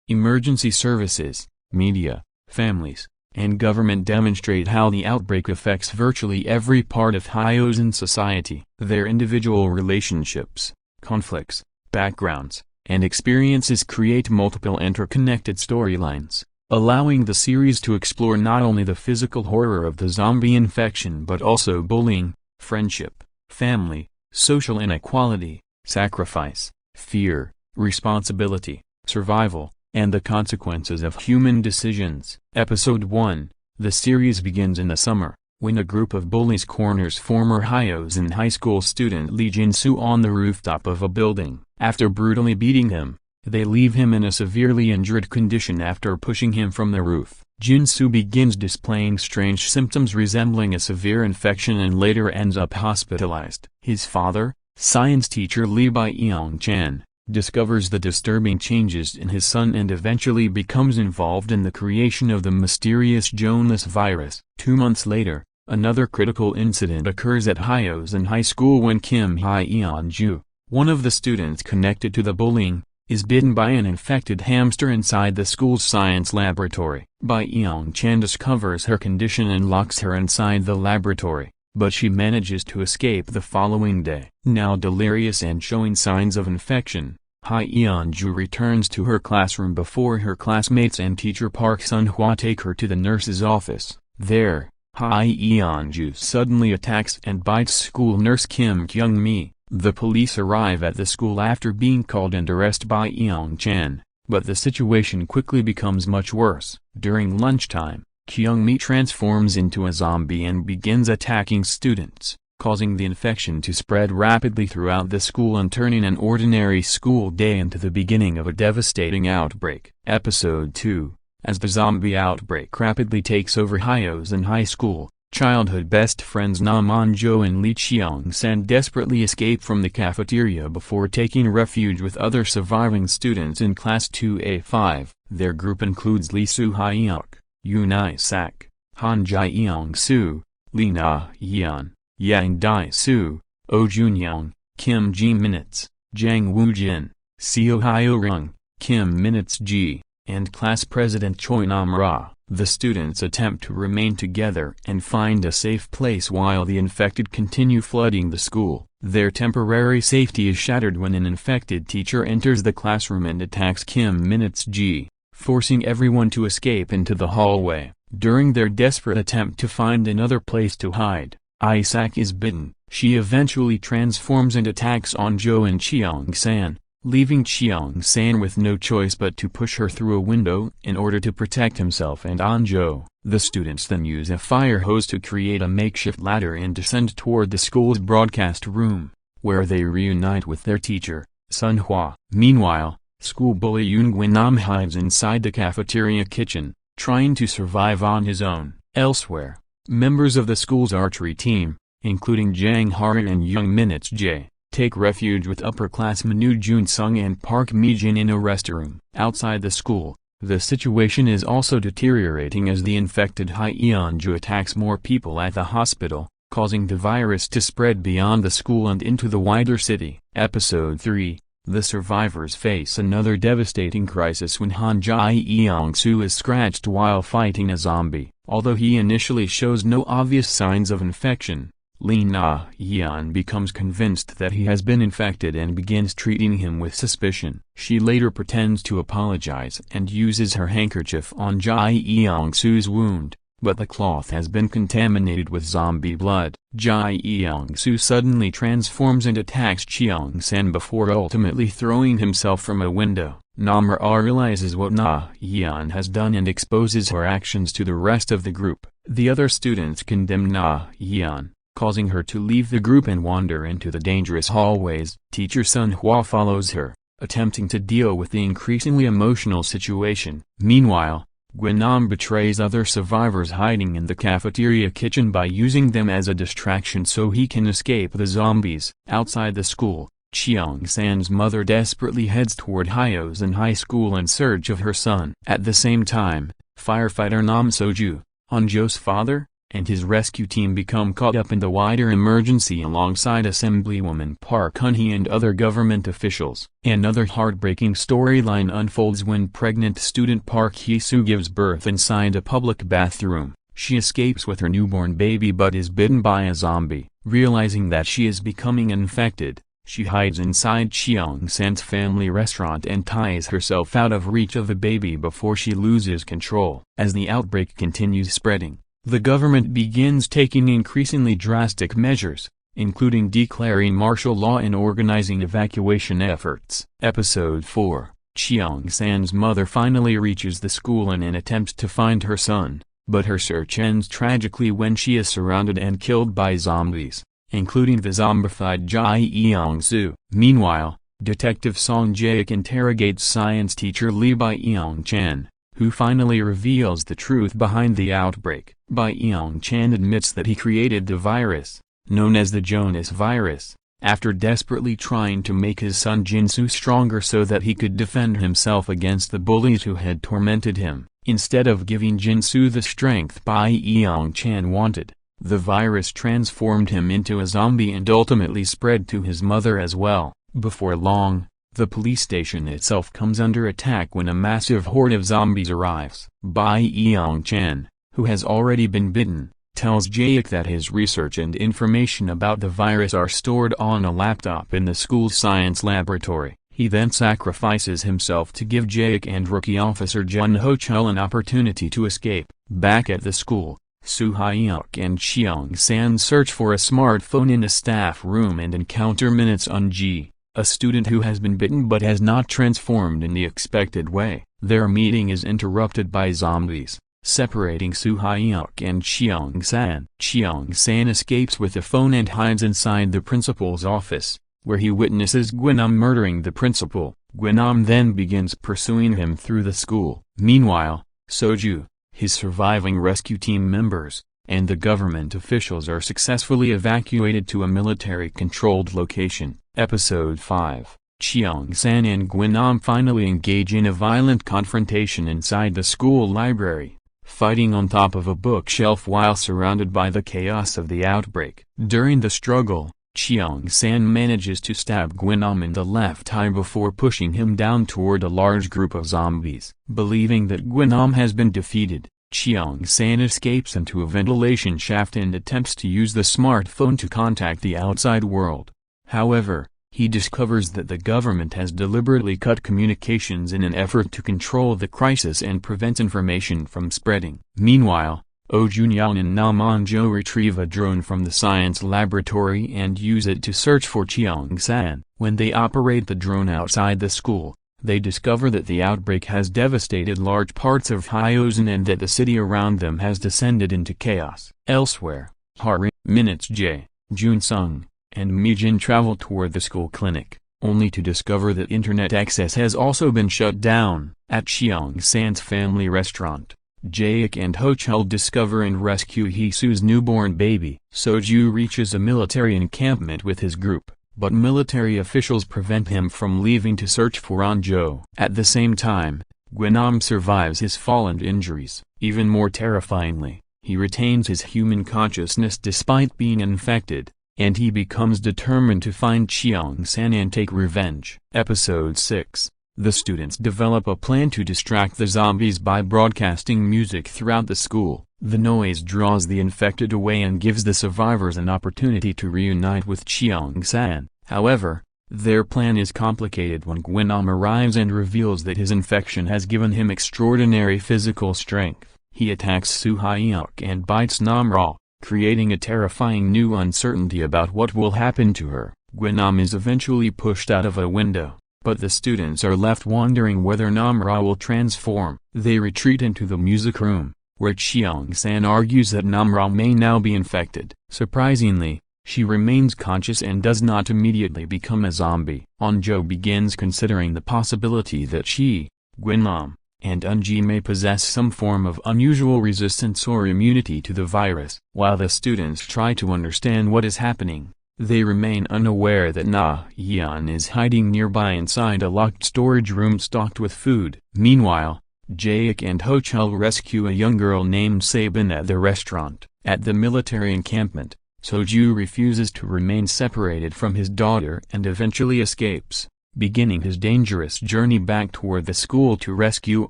emergency services, media, families, and government demonstrate how the outbreak affects virtually every part of Hyosan society. Their individual relationships, conflicts, backgrounds, and experiences create multiple interconnected storylines, allowing the series to explore not only the physical horror of the zombie infection but also bullying, friendship, family, social inequality, sacrifice, fear, responsibility, survival, and the consequences of human decisions. Episode 1. The series begins in the summer, when a group of bullies corners former Hyosan high school student Lee Jin-soo on the rooftop of a building. After brutally beating him, they leave him in a severely injured condition after pushing him from the roof. Jin-soo begins displaying strange symptoms resembling a severe infection and later ends up hospitalized. His father, science teacher Lee Byung-chan, discovers the disturbing changes in his son and eventually becomes involved in the creation of the mysterious Jonas virus. 2 months later, another critical incident occurs at Hyosan High School when Kim Hyeon-ju, one of the students connected to the bullying, is bitten by an infected hamster inside the school's science laboratory. Byung-chan discovers her condition and locks her inside the laboratory, but she manages to escape the following day. Now delirious and showing signs of infection, Hyeon-ju returns to her classroom before her classmates and teacher Park Sun-hwa take her to the nurse's office. There, Hyeon-ju suddenly attacks and bites school nurse Kim Kyung-mi. The police arrive at the school after being called and arrest Byung-chan, but the situation quickly becomes much worse. During lunchtime, Kyung-mi transforms into a zombie and begins attacking students, causing the infection to spread rapidly throughout the school and turning an ordinary school day into the beginning of a devastating outbreak. Episode 2. As the zombie outbreak rapidly takes over Hyosan High School, childhood best friends Namon-jo and Lee Cheong-san desperately escape from the cafeteria before taking refuge with other surviving students in Class 2A5. Their group includes Lee Soo-hyuk, Yoon Isak, Han Jae-young-soo, Lee Na-hyun, Yang Dae-soo, Oh Jun-young, Kim Ji-minutes, Jang Woo-jin, Seo Hyo-rung, Kim Minutes-ji, and class president Choi Nam-ra. The students attempt to remain together and find a safe place while the infected continue flooding the school. Their temporary safety is shattered when an infected teacher enters the classroom and attacks Kim Minutes-ji, forcing everyone to escape into the hallway. During their desperate attempt to find another place to hide, Isak is bitten. She eventually transforms and attacks Onjo and Cheong-san, leaving Cheong-san with no choice but to push her through a window in order to protect himself and Onjo. The students then use a fire hose to create a makeshift ladder and descend toward the school's broadcast room, where they reunite with their teacher, Sun-hwa. Meanwhile, school bully Yoon Gwin-nam hides inside the cafeteria kitchen, trying to survive on his own. Elsewhere, members of the school's archery team, including Jang Ha-rin and Young Minutes J, take refuge with upperclassmen Yoo Jun-sung and Park Mi-jin in a restroom. Outside the school, the situation is also deteriorating as the infected Hyeon-ju attacks more people at the hospital, causing the virus to spread beyond the school and into the wider city. Episode 3. The survivors face another devastating crisis when Han Jae-young-soo is scratched while fighting a zombie. Although he initially shows no obvious signs of infection, Lee Na-hyun becomes convinced that he has been infected and begins treating him with suspicion. She later pretends to apologize and uses her handkerchief on Jae-young-soo's wound, but the cloth has been contaminated with zombie blood. Jae-young-soo suddenly transforms and attacks Cheong-san before ultimately throwing himself from a window. Nam-ra realizes what Na-hyun has done and exposes her actions to the rest of the group. The other students condemn Na-hyun, causing her to leave the group and wander into the dangerous hallways. Teacher Sun-hwa follows her, attempting to deal with the increasingly emotional situation. Meanwhile, Gwin-nam betrays other survivors hiding in the cafeteria kitchen by using them as a distraction so he can escape the zombies. Outside the school, Cheong-san's mother desperately heads toward Hyosan High School in search of her son. At the same time, firefighter Nam So-ju, Onjo's father, and his rescue team become caught up in the wider emergency alongside Assemblywoman Park Geun-hye and other government officials. Another heartbreaking storyline unfolds when pregnant student Park Hee-soo gives birth inside a public bathroom. She escapes with her newborn baby but is bitten by a zombie. Realizing that she is becoming infected, she hides inside Cheong-san's family restaurant and ties herself out of reach of the baby before she loses control. As the outbreak continues spreading, the government begins taking increasingly drastic measures, including declaring martial law and organizing evacuation efforts. Episode 4. Cheong-san's mother finally reaches the school in an attempt to find her son, but her search ends tragically when she is surrounded and killed by zombies, including the zombified Cho Yi-hyun. Meanwhile, Detective Song Jae-ik interrogates science teacher Lee By-young-chan, who finally reveals the truth behind the outbreak. By-young-chan admits that he created the virus, known as the Jonas virus, after desperately trying to make his son Jin-soo stronger so that he could defend himself against the bullies who had tormented him. Instead of giving Jin-soo the strength By-young-chan wanted, the virus transformed him into a zombie and ultimately spread to his mother as well. Before long, the police station itself comes under attack when a massive horde of zombies arrives. By-young-chan, who has already been bitten, tells Jae-ik that his research and information about the virus are stored on a laptop in the school's science laboratory. He then sacrifices himself to give Jae-ik and rookie officer Jun Ho-chul an opportunity to escape. Back at the school, Soo-hyuk and Cheong-san search for a smartphone in a staff room and encounter Minutes Un-ji, a student who has been bitten but has not transformed in the expected way. Their meeting is interrupted by zombies, separating Soo-hyuk and Cheong-san. Cheong-san escapes with the phone and hides inside the principal's office, where he witnesses Gwen-nam murdering the principal. Gwen-nam then begins pursuing him through the school. Meanwhile, Soju, his surviving rescue team members, and the government officials are successfully evacuated to a military-controlled location. Episode 5. Cheong-san and Gwen-nam finally engage in a violent confrontation inside the school library, fighting on top of a bookshelf while surrounded by the chaos of the outbreak. During the struggle, Cheong-san manages to stab Gwen-nam in the left eye before pushing him down toward a large group of zombies. Believing that Gwen-nam has been defeated, Cheong-san escapes into a ventilation shaft and attempts to use the smartphone to contact the outside world. However, he discovers that the government has deliberately cut communications in an effort to control the crisis and prevent information from spreading. Meanwhile, Oh Jun-yeon and Lomon retrieve a drone from the science laboratory and use it to search for Cheong-san. When they operate the drone outside the school, they discover that the outbreak has devastated large parts of Hyosan and that the city around them has descended into chaos. Elsewhere, Harim, Minutes Jae, Jun-sung, and Mi-jin travel toward the school clinic, only to discover that internet access has also been shut down. At Cheong-san's family restaurant, Jae-ik and Ho-chul discover and rescue Hee-soo's newborn baby. Soju reaches a military encampment with his group, but military officials prevent him from leaving to search for An-jo. At the same time, Gwen-nam survives his fall and injuries. Even more terrifyingly, he retains his human consciousness despite being infected, and he becomes determined to find Cheong-san and take revenge. Episode 6. The students develop a plan to distract the zombies by broadcasting music throughout the school. The noise draws the infected away and gives the survivors an opportunity to reunite with Cheong-san. However, their plan is complicated when Gwen-nam arrives and reveals that his infection has given him extraordinary physical strength. He attacks Soo-hyuk and bites Nam-ra, creating a terrifying new uncertainty about what will happen to her. Gwen-nam is eventually pushed out of a window, but the students are left wondering whether Nam-ra will transform. They retreat into the music room, where Cheong-san argues that Nam-ra may now be infected. Surprisingly, she remains conscious and does not immediately become a zombie. An-jo begins considering the possibility that she, Gwen-nam, and Un-ji may possess some form of unusual resistance or immunity to the virus. While the students try to understand what is happening, they remain unaware that Na-yeon is hiding nearby inside a locked storage room stocked with food. Meanwhile, Jae-ik and Ho-chul rescue a young girl named Sabin at the restaurant. At the military encampment, Soju refuses to remain separated from his daughter and eventually escapes, beginning his dangerous journey back toward the school to rescue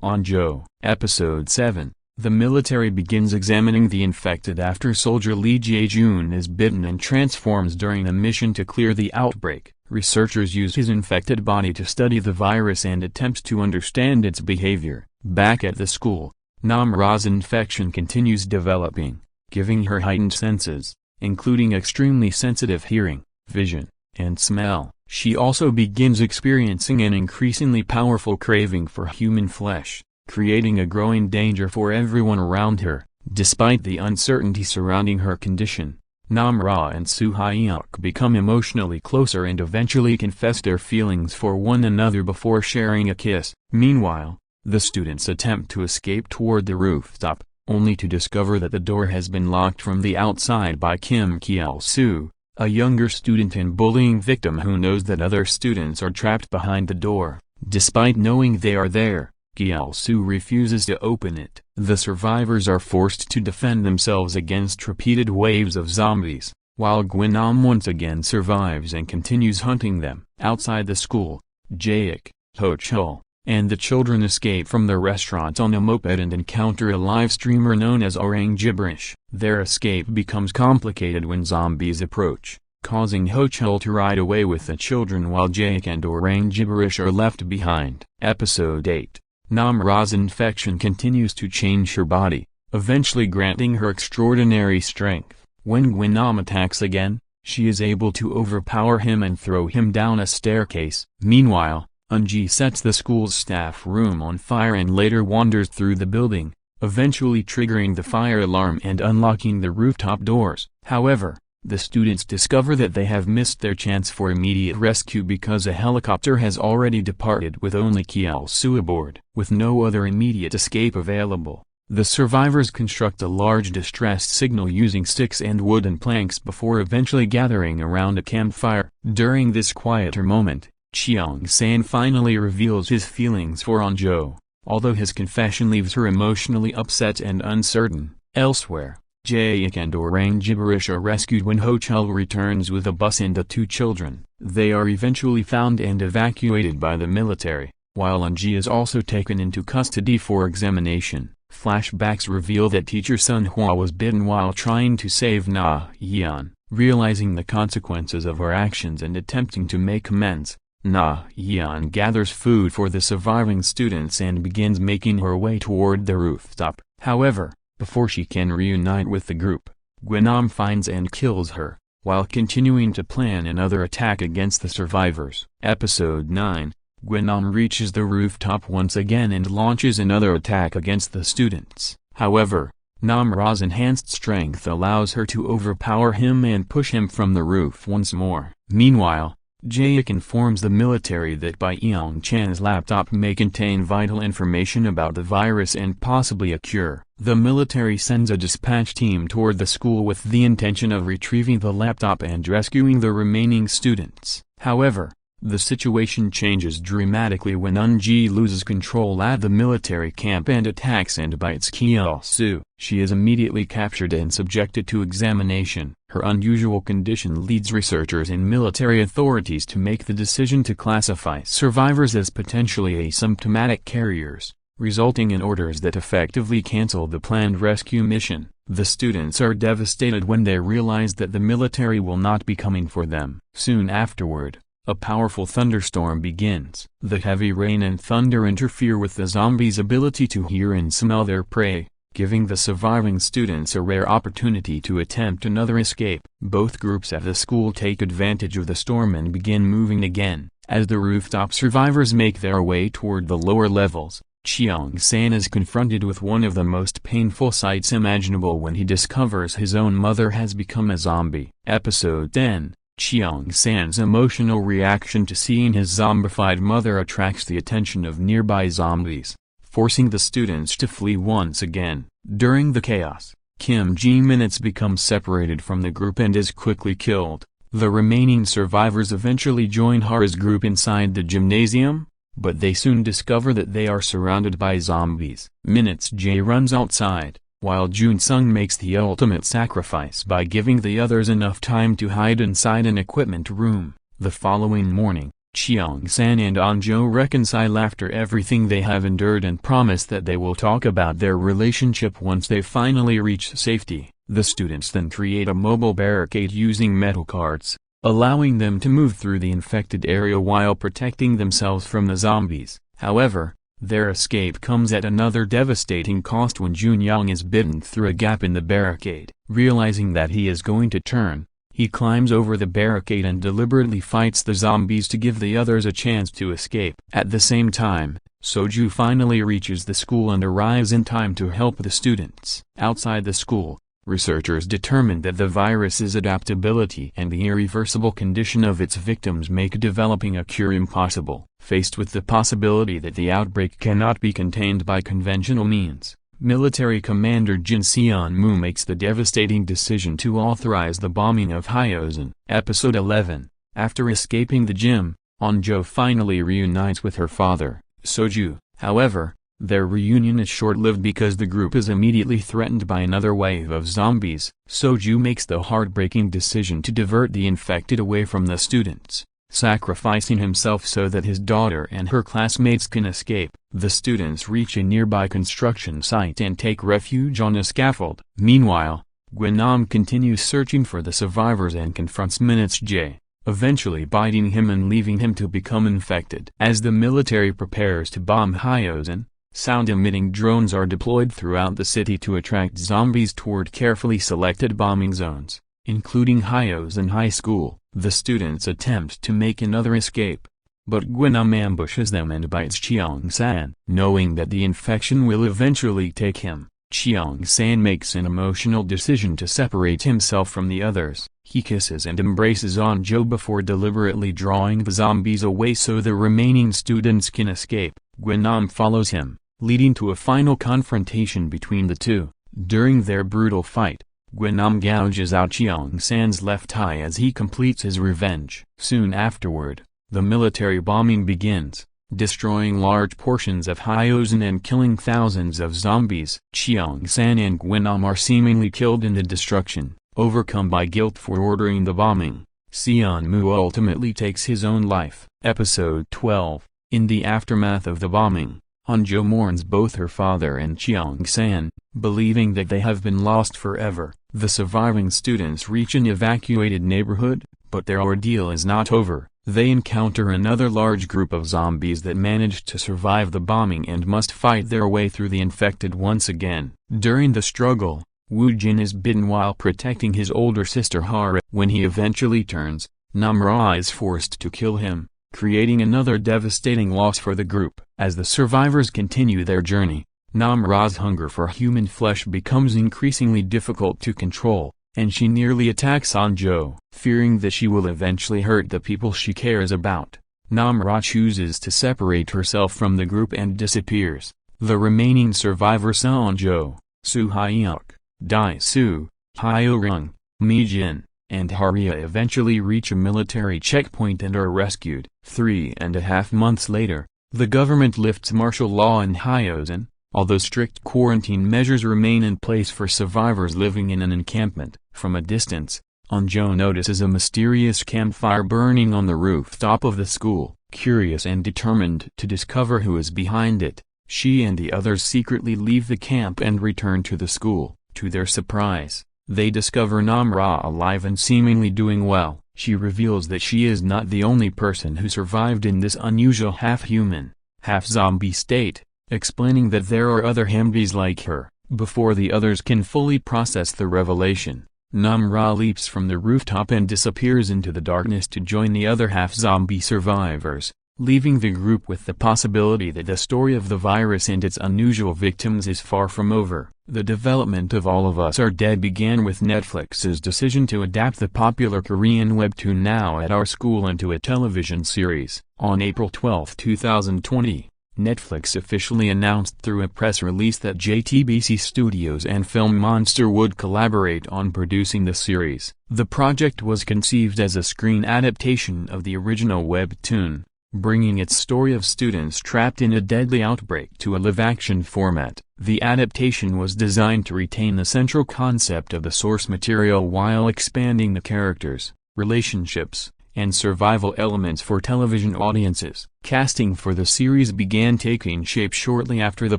An-jo. Episode 7. The military begins examining the infected after soldier Lee Jae-jun is bitten and transforms during a mission to clear the outbreak. Researchers use his infected body to study the virus and attempt to understand its behavior. Back at the school, Namra's infection continues developing, giving her heightened senses, including extremely sensitive hearing, vision, and smell. She also begins experiencing an increasingly powerful craving for human flesh, creating a growing danger for everyone around her. Despite the uncertainty surrounding her condition, Namra and Soo-hyuk become emotionally closer and eventually confess their feelings for one another before sharing a kiss. Meanwhile, the students attempt to escape toward the rooftop, only to discover that the door has been locked from the outside by Kim Kyul-soo, a younger student and bullying victim who knows that other students are trapped behind the door. Despite knowing they are there, Kyul-soo refuses to open it. The survivors are forced to defend themselves against repeated waves of zombies, while Gwinnam once again survives and continues hunting them. Outside the school, Jaek, Ho-chul, and the children escape from the restaurant on a moped and encounter a live streamer known as Orang Gibberish. Their escape becomes complicated when zombies approach, causing Ho-chul to ride away with the children while Jaek and Orang Gibberish are left behind. Episode 8. Namra's infection continues to change her body, eventually granting her extraordinary strength. When Gwinnam attacks again, she is able to overpower him and throw him down a staircase. Meanwhile, Eunji sets the school's staff room on fire and later wanders through the building, eventually triggering the fire alarm and unlocking the rooftop doors. However, the students discover that they have missed their chance for immediate rescue because a helicopter has already departed with only Kyul-soo aboard. With no other immediate escape available, the survivors construct a large distress signal using sticks and wooden planks before eventually gathering around a campfire. During this quieter moment, Cheong-san finally reveals his feelings for An-jo, although his confession leaves her emotionally upset and uncertain. Elsewhere, Jaek and Orang Gibberish are rescued when Ho-chul returns with a bus and the two children. They are eventually found and evacuated by the military, while Eunji is also taken into custody for examination. Flashbacks reveal that teacher Sun Hwa was bitten while trying to save Na-yeon. Realizing the consequences of her actions and attempting to make amends, Na-yeon gathers food for the surviving students and begins making her way toward the rooftop. However, before she can reunite with the group, Gwinnam finds and kills her, while continuing to plan another attack against the survivors. Episode 9. Gwinnam reaches the rooftop once again and launches another attack against the students. However, Namra's enhanced strength allows her to overpower him and push him from the roof once more. Meanwhile, Jaek informs the military that Bai Young-chan's laptop may contain vital information about the virus and possibly a cure. The military sends a dispatch team toward the school with the intention of retrieving the laptop and rescuing the remaining students. However, the situation changes dramatically when Eunji loses control at the military camp and attacks and bites Kyul-soo. She is immediately captured and subjected to examination. Her unusual condition leads researchers and military authorities to make the decision to classify survivors as potentially asymptomatic carriers, resulting in orders that effectively cancel the planned rescue mission. The students are devastated when they realize that the military will not be coming for them. Soon afterward, a powerful thunderstorm begins. The heavy rain and thunder interfere with the zombies' ability to hear and smell their prey, giving the surviving students a rare opportunity to attempt another escape. Both groups at the school take advantage of the storm and begin moving again. As the rooftop survivors make their way toward the lower levels, Cheong-san is confronted with one of the most painful sights imaginable when he discovers his own mother has become a zombie. Episode 10. Cheong-san's emotional reaction to seeing his zombified mother attracts the attention of nearby zombies, forcing the students to flee once again. During the chaos, Kim Ji-minutes becomes separated from the group and is quickly killed. The remaining survivors eventually join Hara's group inside the gymnasium, but they soon discover that they are surrounded by zombies. Minutes J runs outside, while Joon-sung makes the ultimate sacrifice by giving the others enough time to hide inside an equipment room. The following morning, Cheong-san and An-jo reconcile after everything they have endured and promise that they will talk about their relationship once they finally reach safety. The students then create a mobile barricade using metal carts, allowing them to move through the infected area while protecting themselves from the zombies. However, their escape comes at another devastating cost when Jun-young is bitten through a gap in the barricade. Realizing that he is going to turn, he climbs over the barricade and deliberately fights the zombies to give the others a chance to escape. At the same time, Soju finally reaches the school and arrives in time to help the students. Outside the school, researchers determined that the virus's adaptability and the irreversible condition of its victims make developing a cure impossible. Faced with the possibility that the outbreak cannot be contained by conventional means, military commander Jin Seon-moo makes the devastating decision to authorize the bombing of Hyosan. Episode 11. After escaping the gym, An-jo finally reunites with her father, Soju. However, their reunion is short-lived because the group is immediately threatened by another wave of zombies. Soju makes the heartbreaking decision to divert the infected away from the students, sacrificing himself so that his daughter and her classmates can escape. The students reach a nearby construction site and take refuge on a scaffold. Meanwhile, Gwen-nam continues searching for the survivors and confronts Minutes J, eventually biting him and leaving him to become infected. As the military prepares to bomb Hyosan, sound-emitting drones are deployed throughout the city to attract zombies toward carefully selected bombing zones, including Hyosan High School. The students attempt to make another escape, but Gwen-nam ambushes them and bites Cheong-san. Knowing that the infection will eventually take him, Cheong-san makes an emotional decision to separate himself from the others. He kisses and embraces An-jo before deliberately drawing the zombies away so the remaining students can escape. Gwen-nam follows him, leading to a final confrontation between the two. During their brutal fight, Gwen-nam gouges out Cheong-san's left eye as he completes his revenge. Soon afterward, the military bombing begins, destroying large portions of Hyosan and killing thousands of zombies. Cheong-san and Gwen-nam are seemingly killed in the destruction. Overcome by guilt for ordering the bombing, Seon-moo ultimately takes his own life. Episode 12. In the aftermath of the bombing, An-jo mourns both her father and Cheong-san, believing that they have been lost forever. The surviving students reach an evacuated neighborhood, but their ordeal is not over. They encounter another large group of zombies that managed to survive the bombing and must fight their way through the infected once again. During the struggle, Woo-jin is bitten while protecting his older sister Hara. When he eventually turns, Nam-ra is forced to kill him, creating another devastating loss for the group. As the survivors continue their journey, Nam-ra's hunger for human flesh becomes increasingly difficult to control, and she nearly attacks An-jo. Fearing that she will eventually hurt the people she cares about, Nam-ra chooses to separate herself from the group and disappears. The remaining survivors An-jo, Soo-hyuk, Dae-soo, Hyo-rung, Mi-jin, and Haria eventually reach a military checkpoint and are rescued. 3.5 months later, the government lifts martial law in Hyosan, although strict quarantine measures remain in place for survivors living in an encampment. From a distance, An-jo notices a mysterious campfire burning on the rooftop of the school. Curious and determined to discover who is behind it, she and the others secretly leave the camp and return to the school. To their surprise, they discover Nam-ra alive and seemingly doing well. She reveals that she is not the only person who survived in this unusual half-human, half-zombie state, explaining that there are other zombies like her. Before the others can fully process the revelation, Nam-ra leaps from the rooftop and disappears into the darkness to join the other half-zombie survivors, leaving the group with the possibility that the story of the virus and its unusual victims is far from over. The development of All of Us Are Dead began with Netflix's decision to adapt the popular Korean webtoon Now at Our School into a television series. On April 12, 2020, Netflix officially announced through a press release that JTBC Studios and Film Monster would collaborate on producing the series. The project was conceived as a screen adaptation of the original webtoon, bringing its story of students trapped in a deadly outbreak to a live-action format. The adaptation was designed to retain the central concept of the source material while expanding the characters, relationships, and survival elements for television audiences. Casting for the series began taking shape shortly after the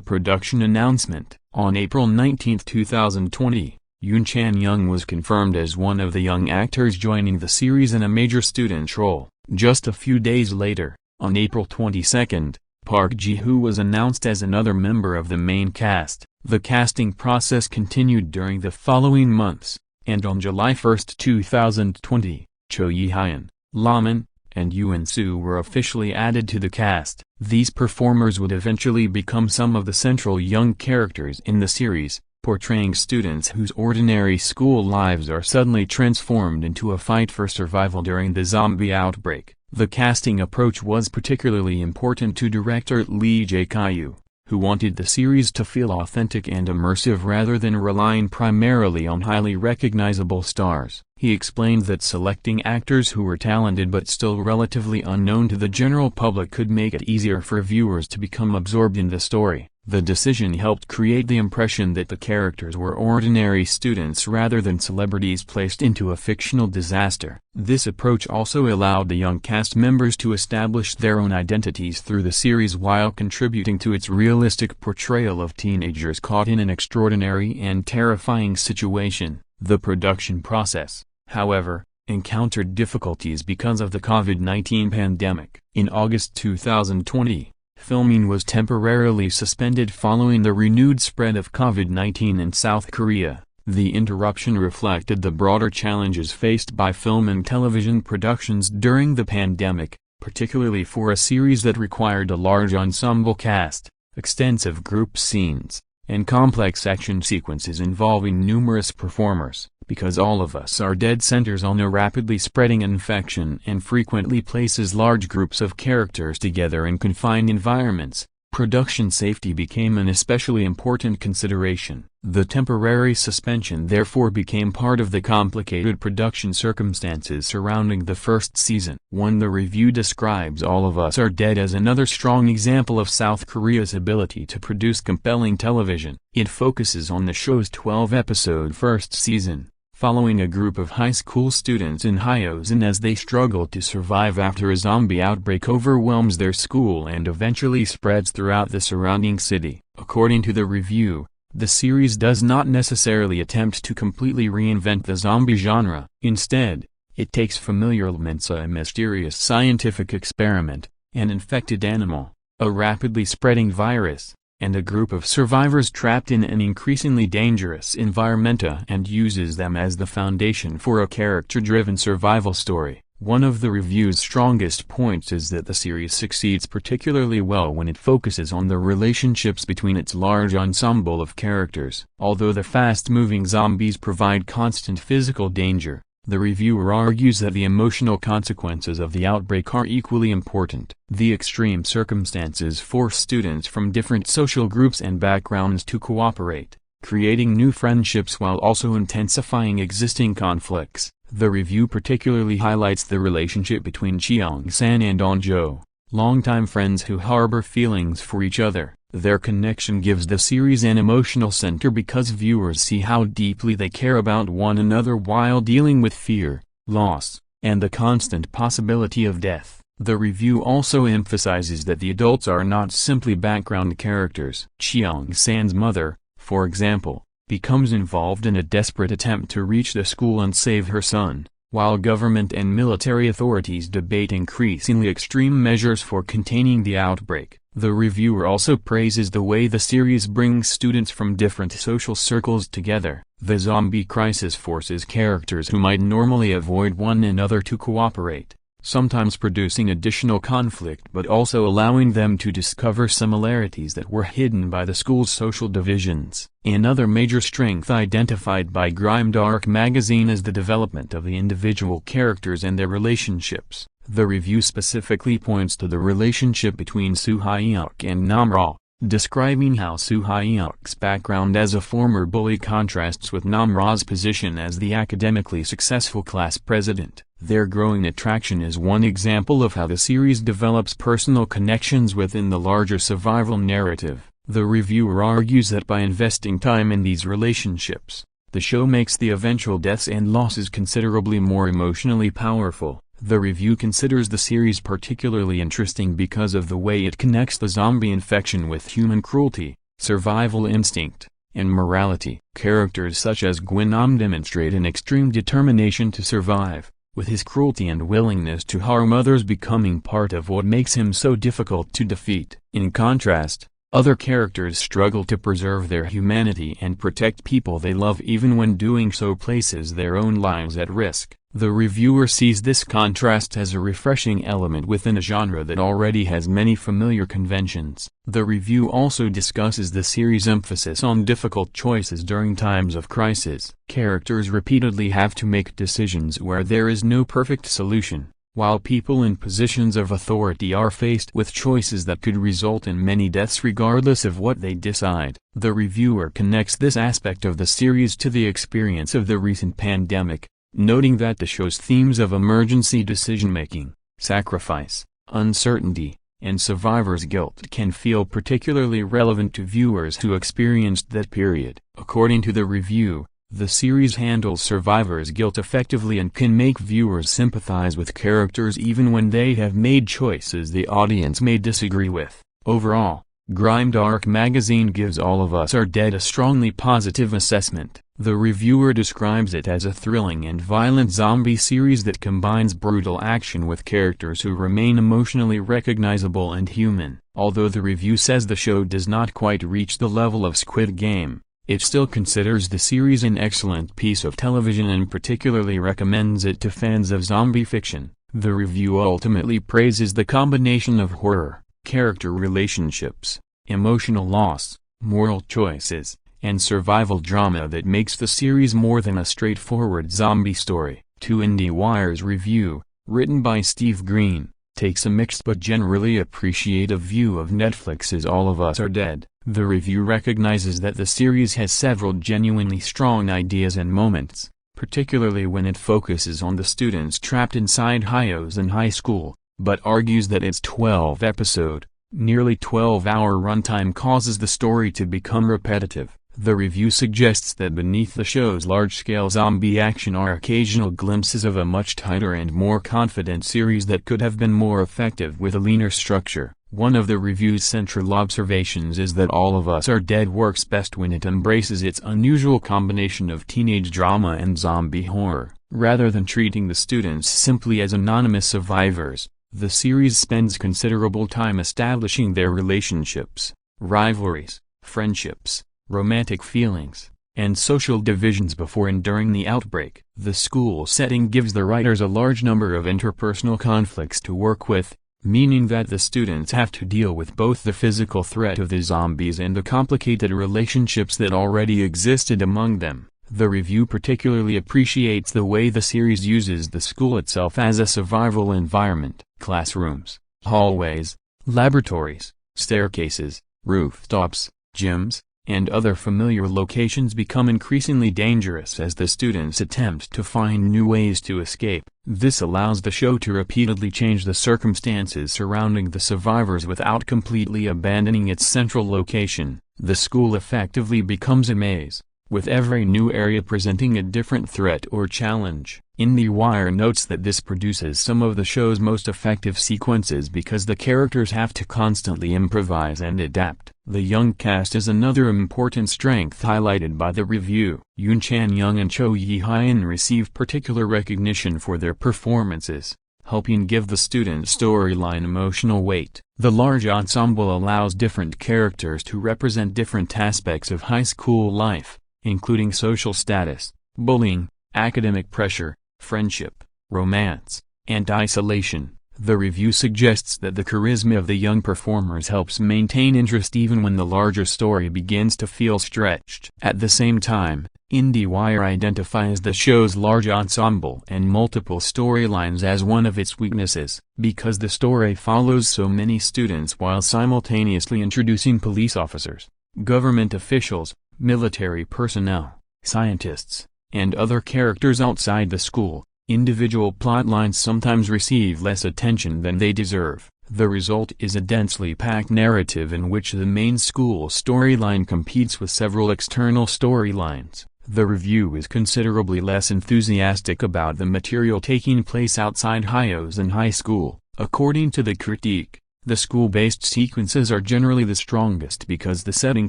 production announcement. On April 19, 2020, Yoon Chan-young was confirmed as one of the young actors joining the series in a major student role. Just a few days later, on April 22, Park Ji-hoo was announced as another member of the main cast. The casting process continued during the following months, and on July 1, 2020, Cho Yi-hyun, Lomon, and Yoon-soo were officially added to the cast. These performers would eventually become some of the central young characters in the series, portraying students whose ordinary school lives are suddenly transformed into a fight for survival during the zombie outbreak. The casting approach was particularly important to director Lee Jae-kyu, who wanted the series to feel authentic and immersive rather than relying primarily on highly recognizable stars. He explained that selecting actors who were talented but still relatively unknown to the general public could make it easier for viewers to become absorbed in the story. The decision helped create the impression that the characters were ordinary students rather than celebrities placed into a fictional disaster. This approach also allowed the young cast members to establish their own identities through the series while contributing to its realistic portrayal of teenagers caught in an extraordinary and terrifying situation. The production process, however, encountered difficulties because of the COVID-19 pandemic. In August 2020, filming was temporarily suspended following the renewed spread of COVID-19 in South Korea. The interruption reflected the broader challenges faced by film and television productions during the pandemic, particularly for a series that required a large ensemble cast, extensive group scenes, and complex action sequences involving numerous performers. Because All of Us Are Dead centers on a rapidly spreading infection and frequently places large groups of characters together in confined environments, production safety became an especially important consideration. The temporary suspension therefore became part of the complicated production circumstances surrounding the first season. The review describes All of Us Are Dead as another strong example of South Korea's ability to produce compelling television. It focuses on the show's 12-episode first season, following a group of high school students in Hyosin as they struggle to survive after a zombie outbreak overwhelms their school and eventually spreads throughout the surrounding city. According to the review, the series does not necessarily attempt to completely reinvent the zombie genre. Instead, it takes familiar elements: a mysterious scientific experiment, an infected animal, a rapidly spreading virus, and a group of survivors trapped in an increasingly dangerous environment, and uses them as the foundation for a character-driven survival story. One of the review's strongest points is that the series succeeds particularly well when it focuses on the relationships between its large ensemble of characters. Although the fast-moving zombies provide constant physical danger, the reviewer argues that the emotional consequences of the outbreak are equally important. The extreme circumstances force students from different social groups and backgrounds to cooperate, creating new friendships while also intensifying existing conflicts. The review particularly highlights the relationship between Cheong-san and Eun-jo, longtime friends who harbor feelings for each other. Their connection gives the series an emotional center because viewers see how deeply they care about one another while dealing with fear, loss, and the constant possibility of death. The review also emphasizes that the adults are not simply background characters. Cheong-san's mother, for example, becomes involved in a desperate attempt to reach the school and save her son, while government and military authorities debate increasingly extreme measures for containing the outbreak. The reviewer also praises the way the series brings students from different social circles together. The zombie crisis forces characters who might normally avoid one another to cooperate, sometimes producing additional conflict but also allowing them to discover similarities that were hidden by the school's social divisions. Another major strength identified by Grimdark magazine is the development of the individual characters and their relationships. The review specifically points to the relationship between Soo Hyuk and Namra, describing how Soo Hyuk's background as a former bully contrasts with Namra's position as the academically successful class president. Their growing attraction is one example of how the series develops personal connections within the larger survival narrative. The reviewer argues that by investing time in these relationships, the show makes the eventual deaths and losses considerably more emotionally powerful. The review considers the series particularly interesting because of the way it connects the zombie infection with human cruelty, survival instinct, and morality. Characters such as Gwen demonstrate an extreme determination to survive, with his cruelty and willingness to harm others becoming part of what makes him so difficult to defeat. In contrast, other characters struggle to preserve their humanity and protect people they love even when doing so places their own lives at risk. The reviewer sees this contrast as a refreshing element within a genre that already has many familiar conventions. The review also discusses the series' emphasis on difficult choices during times of crisis. Characters repeatedly have to make decisions where there is no perfect solution, while people in positions of authority are faced with choices that could result in many deaths regardless of what they decide. The reviewer connects this aspect of the series to the experience of the recent pandemic, noting that the show's themes of emergency decision-making, sacrifice, uncertainty, and survivor's guilt can feel particularly relevant to viewers who experienced that period. According to the review, the series handles survivor's guilt effectively and can make viewers sympathize with characters even when they have made choices the audience may disagree with. Overall, Grimdark magazine gives All of Us Are Dead a strongly positive assessment. The reviewer describes it as a thrilling and violent zombie series that combines brutal action with characters who remain emotionally recognizable and human. Although the review says the show does not quite reach the level of Squid Game, it still considers the series an excellent piece of television and particularly recommends it to fans of zombie fiction. The review ultimately praises the combination of horror, character relationships, emotional loss, moral choices, and survival drama that makes the series more than a straightforward zombie story. To IndieWire's review, written by Steve Green, takes a mixed but generally appreciative view of Netflix's All of Us Are Dead. The review recognizes that the series has several genuinely strong ideas and moments, particularly when it focuses on the students trapped inside Hyosan High School, but argues that its 12-episode, nearly 12-hour runtime causes the story to become repetitive. The review suggests that beneath the show's large-scale zombie action are occasional glimpses of a much tighter and more confident series that could have been more effective with a leaner structure. One of the review's central observations is that All of Us Are Dead works best when it embraces its unusual combination of teenage drama and zombie horror. Rather than treating the students simply as anonymous survivors, the series spends considerable time establishing their relationships, rivalries, friendships, romantic feelings, and social divisions before and during the outbreak. The school setting gives the writers a large number of interpersonal conflicts to work with, meaning that the students have to deal with both the physical threat of the zombies and the complicated relationships that already existed among them. The review particularly appreciates the way the series uses the school itself as a survival environment. Classrooms, hallways, laboratories, staircases, rooftops, gyms, and other familiar locations become increasingly dangerous as the students attempt to find new ways to escape. This allows the show to repeatedly change the circumstances surrounding the survivors without completely abandoning its central location. The school effectively becomes a maze, with every new area presenting a different threat or challenge. IndieWire notes that this produces some of the show's most effective sequences because the characters have to constantly improvise and adapt. The young cast is another important strength highlighted by the review. Yoon Chan-young and Cho Yi-hyun receive particular recognition for their performances, helping give the student storyline emotional weight. The large ensemble allows different characters to represent different aspects of high school life, including social status, bullying, academic pressure, friendship, romance, and isolation. The review suggests that the charisma of the young performers helps maintain interest even when the larger story begins to feel stretched. At the same time, IndieWire identifies the show's large ensemble and multiple storylines as one of its weaknesses. Because the story follows so many students while simultaneously introducing police officers, government officials, military personnel, scientists, and other characters outside the school, individual plotlines sometimes receive less attention than they deserve. The result is a densely packed narrative in which the main school storyline competes with several external storylines. The review is considerably less enthusiastic about the material taking place outside Hyosan High School. According to the critique, the school-based sequences are generally the strongest because the setting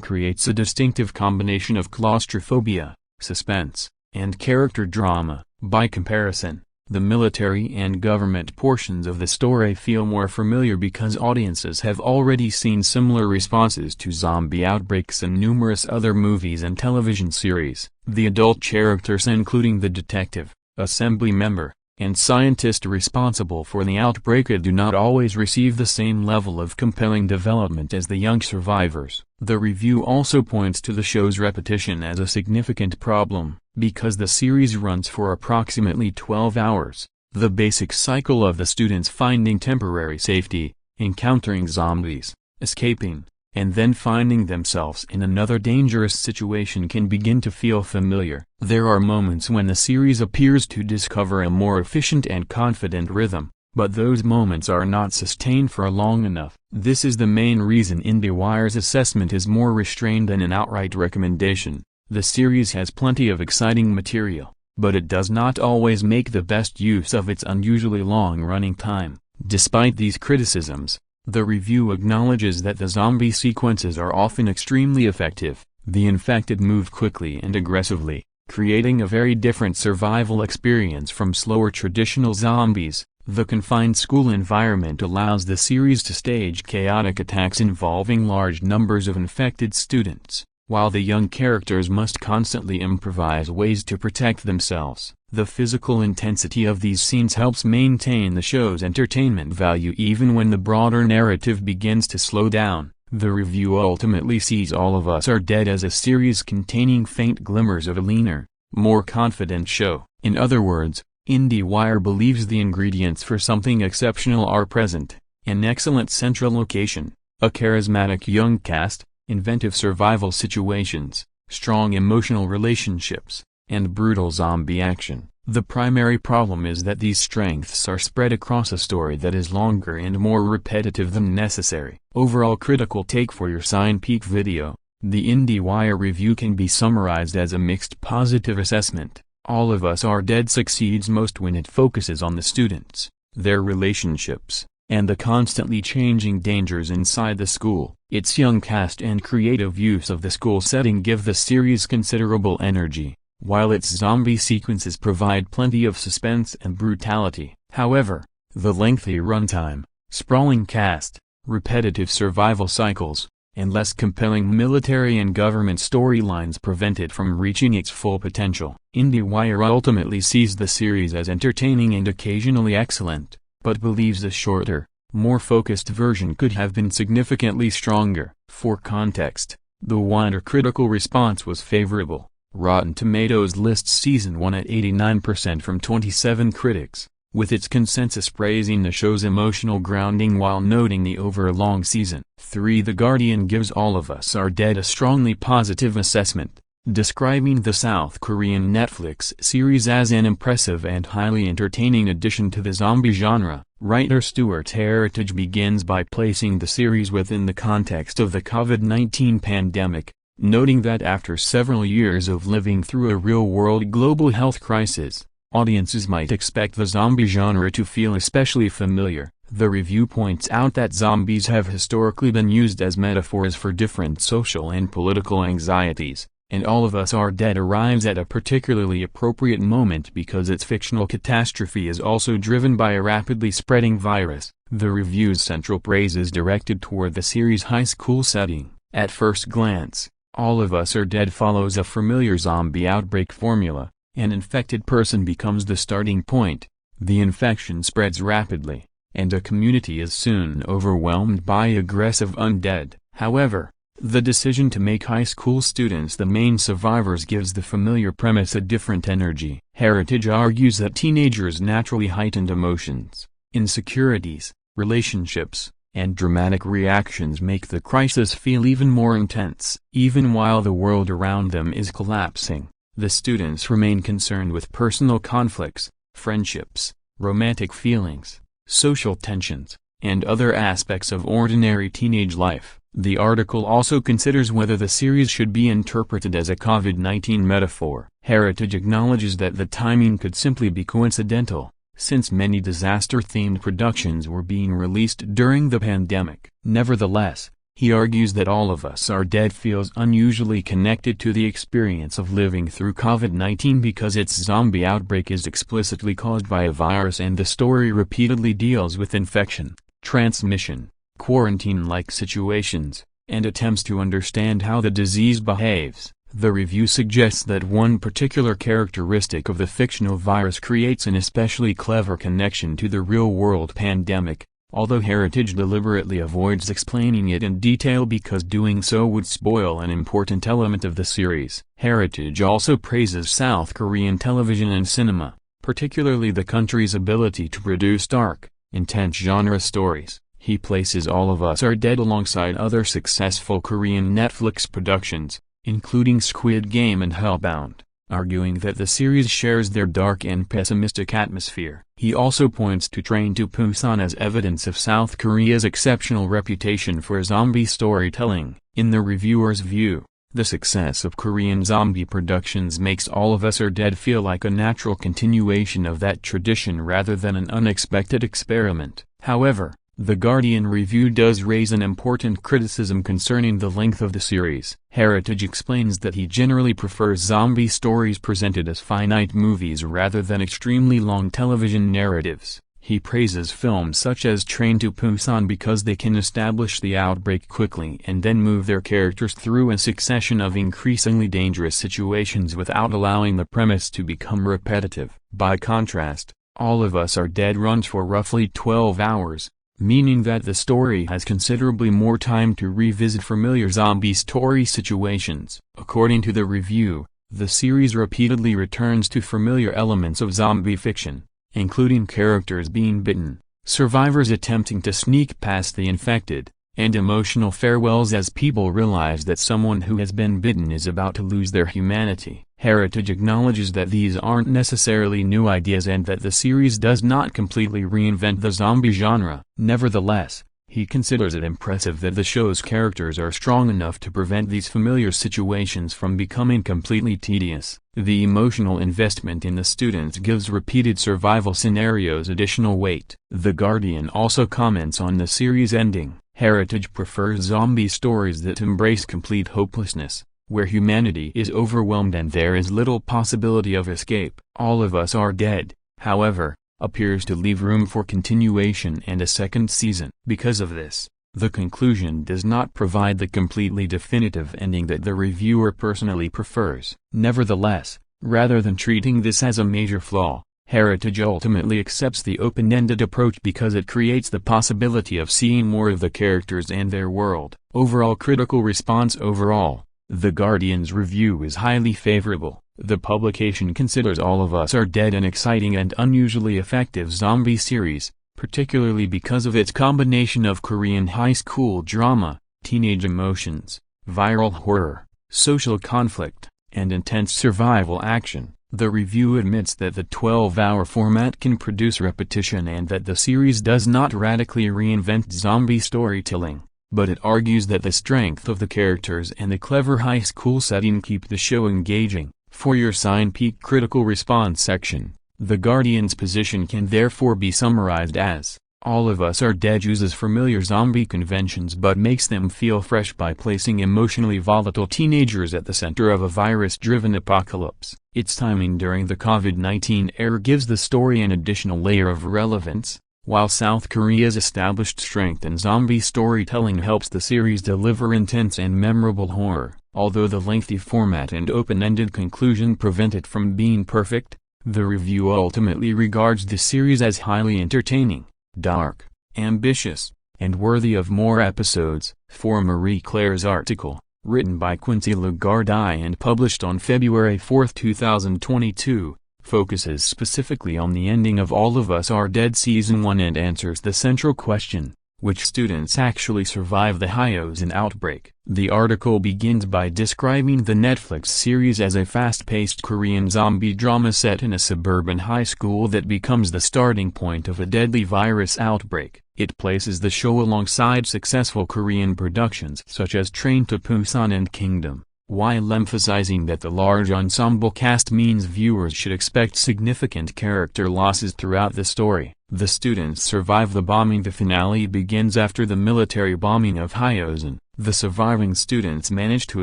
creates a distinctive combination of claustrophobia, suspense, and character drama. By comparison, the military and government portions of the story feel more familiar because audiences have already seen similar responses to zombie outbreaks in numerous other movies and television series. The adult characters, including the detective, assembly member, and scientist responsible for the outbreak, do not always receive the same level of compelling development as the young survivors. The review also points to the show's repetition as a significant problem. Because the series runs for approximately 12 hours, the basic cycle of the students finding temporary safety, encountering zombies, escaping, and then finding themselves in another dangerous situation can begin to feel familiar. There are moments when the series appears to discover a more efficient and confident rhythm, but those moments are not sustained for long enough. This is the main reason IndieWire's assessment is more restrained than an outright recommendation. The series has plenty of exciting material, but it does not always make the best use of its unusually long running time. Despite these criticisms, the review acknowledges that the zombie sequences are often extremely effective. The infected move quickly and aggressively, creating a very different survival experience from slower traditional zombies. The confined school environment allows the series to stage chaotic attacks involving large numbers of infected students, while the young characters must constantly improvise ways to protect themselves. The physical intensity of these scenes helps maintain the show's entertainment value even when the broader narrative begins to slow down. The review ultimately sees All of Us Are Dead as a series containing faint glimmers of a leaner, more confident show. In other words, IndieWire believes the ingredients for something exceptional are present: an excellent central location, a charismatic young cast, inventive survival situations, strong emotional relationships, and brutal zombie action. The primary problem is that these strengths are spread across a story that is longer and more repetitive than necessary. Overall critical take for your CinePeak video. The IndieWire review can be summarized as a mixed positive assessment. All of Us Are Dead succeeds most when it focuses on the students, their relationships, and the constantly changing dangers inside the school. Its young cast and creative use of the school setting give the series considerable energy, while its zombie sequences provide plenty of suspense and brutality. However, the lengthy runtime, sprawling cast, repetitive survival cycles, and less compelling military and government storylines prevent it from reaching its full potential. IndieWire ultimately sees the series as entertaining and occasionally excellent, but believes a shorter, more focused version could have been significantly stronger. For context, the wider critical response was favorable. Rotten Tomatoes lists Season 1 at 89% from 27 critics, with its consensus praising the show's emotional grounding while noting the overlong season. 3. The Guardian gives All of Us Are Dead a strongly positive assessment, describing the South Korean Netflix series as an impressive and highly entertaining addition to the zombie genre. Writer Stuart Heritage begins by placing the series within the context of the COVID-19 pandemic, noting that after several years of living through a real-world global health crisis, audiences might expect the zombie genre to feel especially familiar. The review points out that zombies have historically been used as metaphors for different social and political anxieties, and All of Us Are Dead arrives at a particularly appropriate moment because its fictional catastrophe is also driven by a rapidly spreading virus. The review's central praise is directed toward the series' high school setting. At first glance, All of Us Are Dead follows a familiar zombie outbreak formula. An infected person becomes the starting point, the infection spreads rapidly, and a community is soon overwhelmed by aggressive undead. However, the decision to make high school students the main survivors gives the familiar premise a different energy. Heritage argues that teenagers' naturally heightened emotions, insecurities, relationships, and dramatic reactions make the crisis feel even more intense. Even while the world around them is collapsing, the students remain concerned with personal conflicts, friendships, romantic feelings, social tensions, and other aspects of ordinary teenage life. The article also considers whether the series should be interpreted as a COVID-19 metaphor. Heritage acknowledges that the timing could simply be coincidental, since many disaster-themed productions were being released during the pandemic. Nevertheless, he argues that All of Us Are Dead feels unusually connected to the experience of living through COVID-19 because its zombie outbreak is explicitly caused by a virus and the story repeatedly deals with infection, transmission, quarantine-like situations, and attempts to understand how the disease behaves. The review suggests that one particular characteristic of the fictional virus creates an especially clever connection to the real-world pandemic, although Heritage deliberately avoids explaining it in detail because doing so would spoil an important element of the series. Heritage also praises South Korean television and cinema, particularly the country's ability to produce dark, intense genre stories. He places All of Us Are Dead alongside other successful Korean Netflix productions, including Squid Game and Hellbound, arguing that the series shares their dark and pessimistic atmosphere. He also points to Train to Busan as evidence of South Korea's exceptional reputation for zombie storytelling. In the reviewer's view, the success of Korean zombie productions makes All of Us Are Dead feel like a natural continuation of that tradition rather than an unexpected experiment. However, The Guardian review does raise an important criticism concerning the length of the series. Heritage explains that he generally prefers zombie stories presented as finite movies rather than extremely long television narratives. He praises films such as Train to Busan because they can establish the outbreak quickly and then move their characters through a succession of increasingly dangerous situations without allowing the premise to become repetitive. By contrast, All of Us Are Dead runs for roughly 12 hours. Meaning that the story has considerably more time to revisit familiar zombie story situations. According to the review, the series repeatedly returns to familiar elements of zombie fiction, including characters being bitten, survivors attempting to sneak past the infected, and emotional farewells as people realize that someone who has been bitten is about to lose their humanity. Heritage acknowledges that these aren't necessarily new ideas and that the series does not completely reinvent the zombie genre. Nevertheless, he considers it impressive that the show's characters are strong enough to prevent these familiar situations from becoming completely tedious. The emotional investment in the students gives repeated survival scenarios additional weight. The Guardian also comments on the series ending. Heritage prefers zombie stories that embrace complete hopelessness, where humanity is overwhelmed and there is little possibility of escape. All of Us Are Dead, however, appears to leave room for continuation and a second season. Because of this, the conclusion does not provide the completely definitive ending that the reviewer personally prefers. Nevertheless, rather than treating this as a major flaw, Heritage ultimately accepts the open-ended approach because it creates the possibility of seeing more of the characters and their world. Overall critical response. Overall, The Guardian's review is highly favorable. The publication considers All of Us Are Dead an exciting and unusually effective zombie series, particularly because of its combination of Korean high school drama, teenage emotions, viral horror, social conflict, and intense survival action. The review admits that the 12-hour format can produce repetition and that the series does not radically reinvent zombie storytelling, but it argues that the strength of the characters and the clever high school setting keep the show engaging. For your CinePeak critical response section, The Guardian's position can therefore be summarized as, All of Us Are Dead uses familiar zombie conventions but makes them feel fresh by placing emotionally volatile teenagers at the center of a virus-driven apocalypse. Its timing during the COVID-19 era gives the story an additional layer of relevance, while South Korea's established strength in zombie storytelling helps the series deliver intense and memorable horror. Although the lengthy format and open-ended conclusion prevent it from being perfect, the review ultimately regards the series as highly entertaining, dark, ambitious, and worthy of more episodes. For Marie Claire's article, written by Quincy Lagarde and published on February 4, 2022, focuses specifically on the ending of All of Us Are Dead Season 1 and answers the central question, which students actually survive the Hyosin outbreak. The article begins by describing the Netflix series as a fast-paced Korean zombie drama set in a suburban high school that becomes the starting point of a deadly virus outbreak. It places the show alongside successful Korean productions such as Train to Busan and Kingdom, while emphasizing that the large ensemble cast means viewers should expect significant character losses throughout the story. The students survive the bombing. The finale begins after the military bombing of Hyosin. The surviving students manage to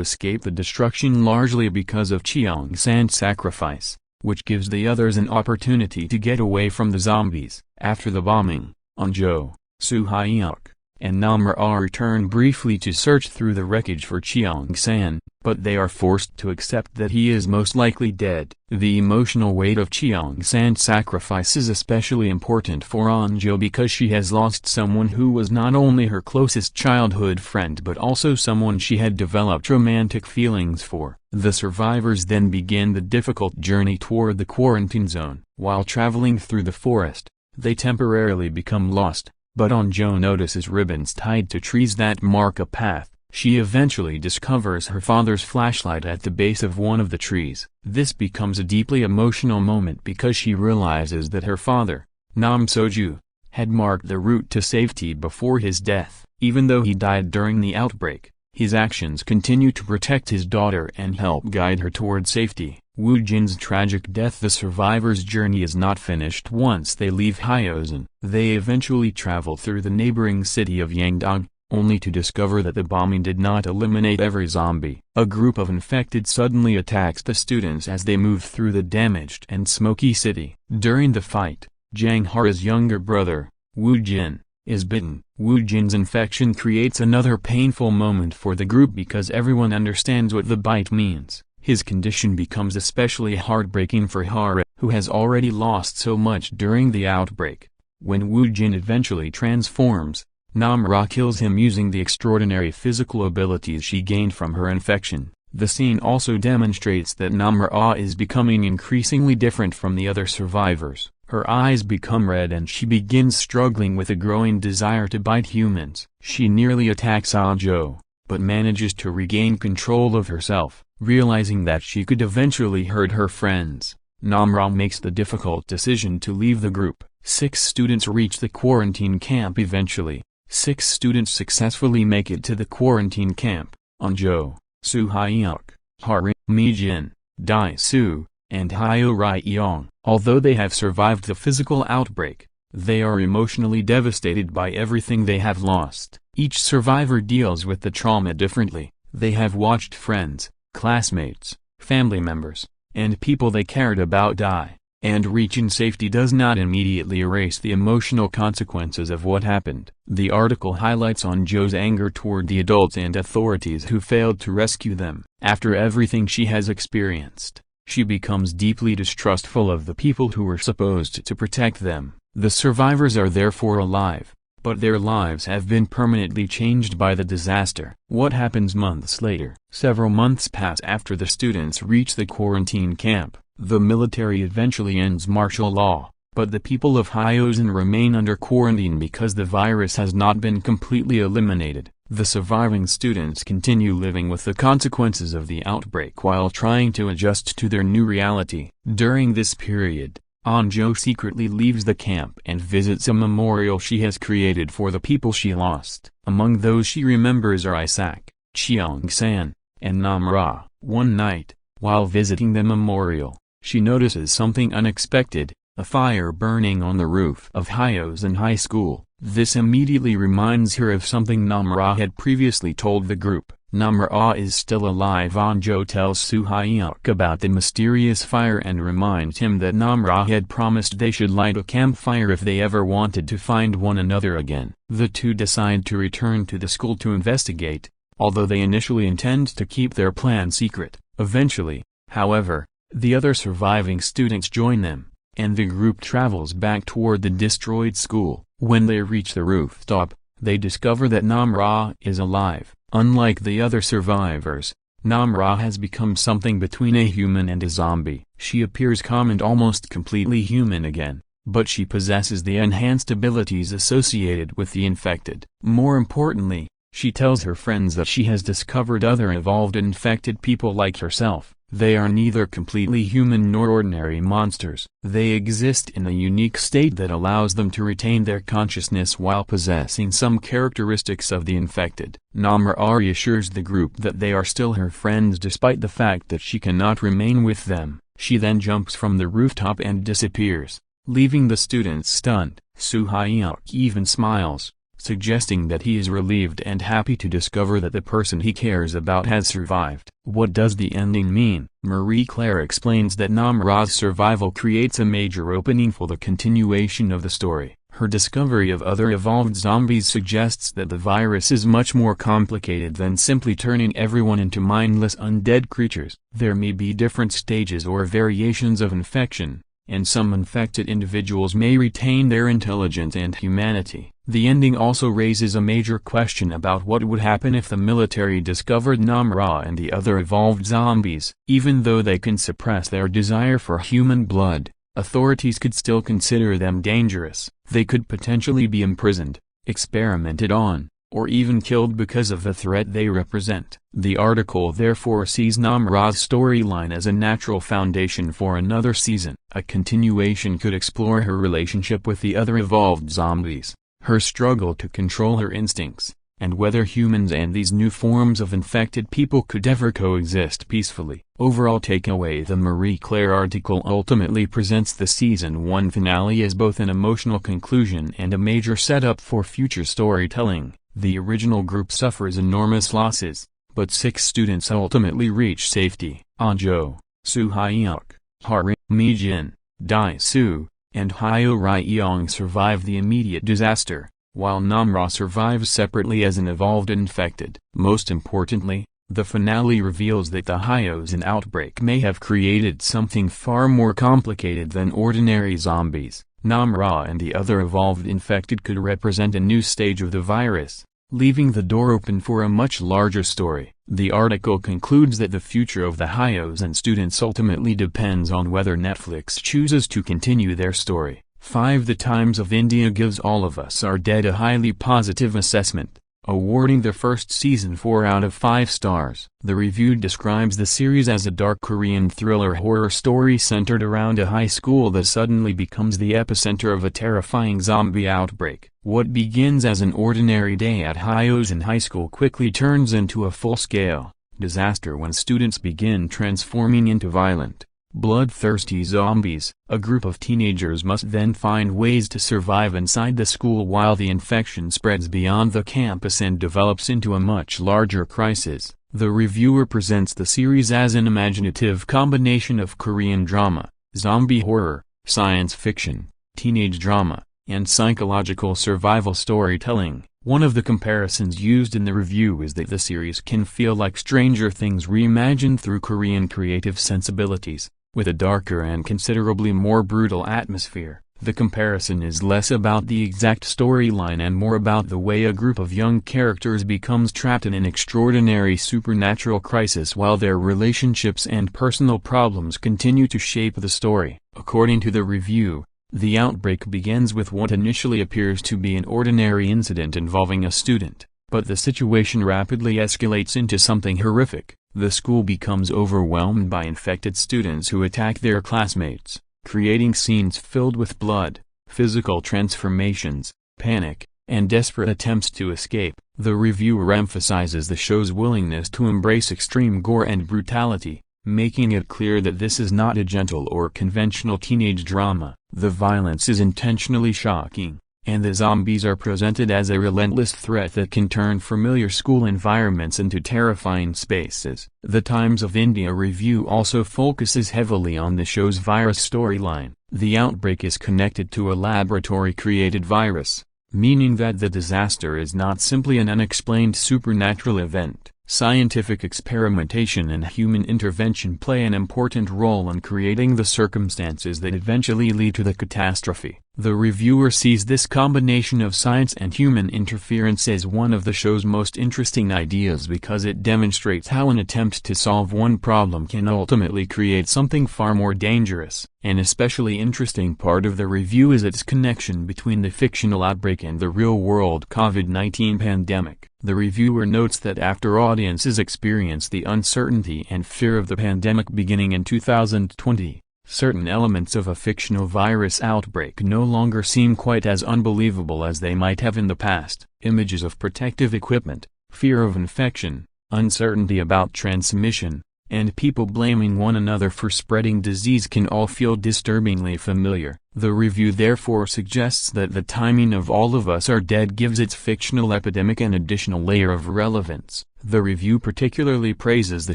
escape the destruction largely because of Cheong-san's sacrifice, which gives the others an opportunity to get away from the zombies. After the bombing, An-jo, Soo-hyuk, and Nam-ra return briefly to search through the wreckage for Cheong-san, but they are forced to accept that he is most likely dead. The emotional weight of Cheong-san's sacrifice is especially important for An-jo because she has lost someone who was not only her closest childhood friend but also someone she had developed romantic feelings for. The survivors then begin the difficult journey toward the quarantine zone. While traveling through the forest, they temporarily become lost, but An-jo notices ribbons tied to trees that mark a path. She eventually discovers her father's flashlight at the base of one of the trees. This becomes a deeply emotional moment because she realizes that her father, Nam Soju, had marked the route to safety before his death. Even though he died during the outbreak, his actions continue to protect his daughter and help guide her toward safety. Woo-jin's tragic death. The survivors' journey is not finished once they leave Hyosin. They eventually travel through the neighboring city of Yangdong, only to discover that the bombing did not eliminate every zombie. A group of infected suddenly attacks the students as they move through the damaged and smoky city. During the fight, Jang Hara's younger brother, Woo-jin, is bitten. Woo-jin's infection creates another painful moment for the group because everyone understands what the bite means. His condition becomes especially heartbreaking for Hara, who has already lost so much during the outbreak. When Woo-jin eventually transforms, Nam-ra kills him using the extraordinary physical abilities she gained from her infection. The scene also demonstrates that Nam-ra is becoming increasingly different from the other survivors. Her eyes become red and she begins struggling with a growing desire to bite humans. She nearly attacks An-jo, but manages to regain control of herself. Realizing that she could eventually hurt her friends, Nam-ra makes the difficult decision to leave the group. 6 students reach the quarantine camp eventually. 6 students successfully make it to the quarantine camp: An-jo, Soo-hyuk, Hara, Mi-jin, Dae-soo, and Hyo-ri-young. Although they have survived the physical outbreak, they are emotionally devastated by everything they have lost. Each survivor deals with the trauma differently. They have watched friends, classmates, family members, and people they cared about die, and reaching safety does not immediately erase the emotional consequences of what happened. The article highlights An-jo's anger toward the adults and authorities who failed to rescue them. After everything she has experienced, she becomes deeply distrustful of the people who were supposed to protect them. The survivors are therefore alive, but their lives have been permanently changed by the disaster. What happens months later? Several months pass after the students reach the quarantine camp. The military eventually ends martial law, but the people of Hyosin remain under quarantine because the virus has not been completely eliminated. The surviving students continue living with the consequences of the outbreak while trying to adjust to their new reality. During this period, An-jo secretly leaves the camp and visits a memorial she has created for the people she lost. Among those she remembers are Isaac, Cheong-san, and Nam-ra. One night, while visiting the memorial, she notices something unexpected: a fire burning on the roof of Hyosin High School. This immediately reminds her of something Nam-ra had previously told the group. Nam-ra is still alive. An-jo tells Soo-hyuk about the mysterious fire and reminds him that Nam-ra had promised they should light a campfire if they ever wanted to find one another again. The two decide to return to the school to investigate, although they initially intend to keep their plan secret. Eventually, however, the other surviving students join them, and the group travels back toward the destroyed school. When they reach the rooftop, they discover that Nam-ra is alive. Unlike the other survivors, Nam-ra has become something between a human and a zombie. She appears calm and almost completely human again, but she possesses the enhanced abilities associated with the infected. More importantly, she tells her friends that she has discovered other evolved infected people like herself. They are neither completely human nor ordinary monsters. They exist in a unique state that allows them to retain their consciousness while possessing some characteristics of the infected. Namra reassures the group that they are still her friends despite the fact that she cannot remain with them. She then jumps from the rooftop and disappears, leaving the students stunned. Soo-hyuk even smiles, suggesting that he is relieved and happy to discover that the person he cares about has survived. What does the ending mean? Marie-Claire explains that Namra's survival creates a major opening for the continuation of the story. Her discovery of other evolved zombies suggests that the virus is much more complicated than simply turning everyone into mindless undead creatures. There may be different stages or variations of infection, and some infected individuals may retain their intelligence and humanity. The ending also raises a major question about what would happen if the military discovered Namra and the other evolved zombies. Even though they can suppress their desire for human blood, authorities could still consider them dangerous. They could potentially be imprisoned, experimented on, or even killed because of the threat they represent. The article therefore sees Namra's storyline as a natural foundation for another season. A continuation could explore her relationship with the other evolved zombies, her struggle to control her instincts, and whether humans and these new forms of infected people could ever coexist peacefully. Overall takeaway: the Marie-Claire article ultimately presents the Season 1 finale as both an emotional conclusion and a major setup for future storytelling. The original group suffers enormous losses, but 6 students ultimately reach safety. Anjo, Soo-hyuk, Harim, Mi-jin, Dae-soo, and Hyo Rae-young survive the immediate disaster, while Namra survives separately as an evolved infected. Most importantly, the finale reveals that the Hyos in Outbreak may have created something far more complicated than ordinary zombies. Namra and the other evolved infected could represent a new stage of the virus, leaving the door open for a much larger story. The article concludes that the future of the Hyos and students ultimately depends on whether Netflix chooses to continue their story. 5 The Times of India gives All of Us Are Dead a highly positive assessment, awarding the first season 4 out of 5 stars. The review describes the series as a dark Korean thriller horror story centered around a high school that suddenly becomes the epicenter of a terrifying zombie outbreak. What begins as an ordinary day at Hyosin High School quickly turns into a full-scale disaster when students begin transforming into violent, bloodthirsty zombies. A group of teenagers must then find ways to survive inside the school while the infection spreads beyond the campus and develops into a much larger crisis. The reviewer presents the series as an imaginative combination of Korean drama, zombie horror, science fiction, teenage drama, and psychological survival storytelling. One of the comparisons used in the review is that the series can feel like Stranger Things reimagined through Korean creative sensibilities, with a darker and considerably more brutal atmosphere. The comparison is less about the exact storyline and more about the way a group of young characters becomes trapped in an extraordinary supernatural crisis while their relationships and personal problems continue to shape the story. According to the review, the outbreak begins with what initially appears to be an ordinary incident involving a student, but the situation rapidly escalates into something horrific. The school becomes overwhelmed by infected students who attack their classmates, creating scenes filled with blood, physical transformations, panic, and desperate attempts to escape. The reviewer emphasizes the show's willingness to embrace extreme gore and brutality, making it clear that this is not a gentle or conventional teenage drama. The violence is intentionally shocking, and the zombies are presented as a relentless threat that can turn familiar school environments into terrifying spaces. The Times of India review also focuses heavily on the show's virus storyline. The outbreak is connected to a laboratory-created virus, meaning that the disaster is not simply an unexplained supernatural event. Scientific experimentation and human intervention play an important role in creating the circumstances that eventually lead to the catastrophe. The reviewer sees this combination of science and human interference as one of the show's most interesting ideas because it demonstrates how an attempt to solve one problem can ultimately create something far more dangerous. An especially interesting part of the review is its connection between the fictional outbreak and the real-world COVID-19 pandemic. The reviewer notes that after audiences experience the uncertainty and fear of the pandemic beginning in 2020, certain elements of a fictional virus outbreak no longer seem quite as unbelievable as they might have in the past. Images of protective equipment, fear of infection, uncertainty about transmission, and people blaming one another for spreading disease can all feel disturbingly familiar. The review therefore suggests that the timing of All of Us Are Dead gives its fictional epidemic an additional layer of relevance. The review particularly praises the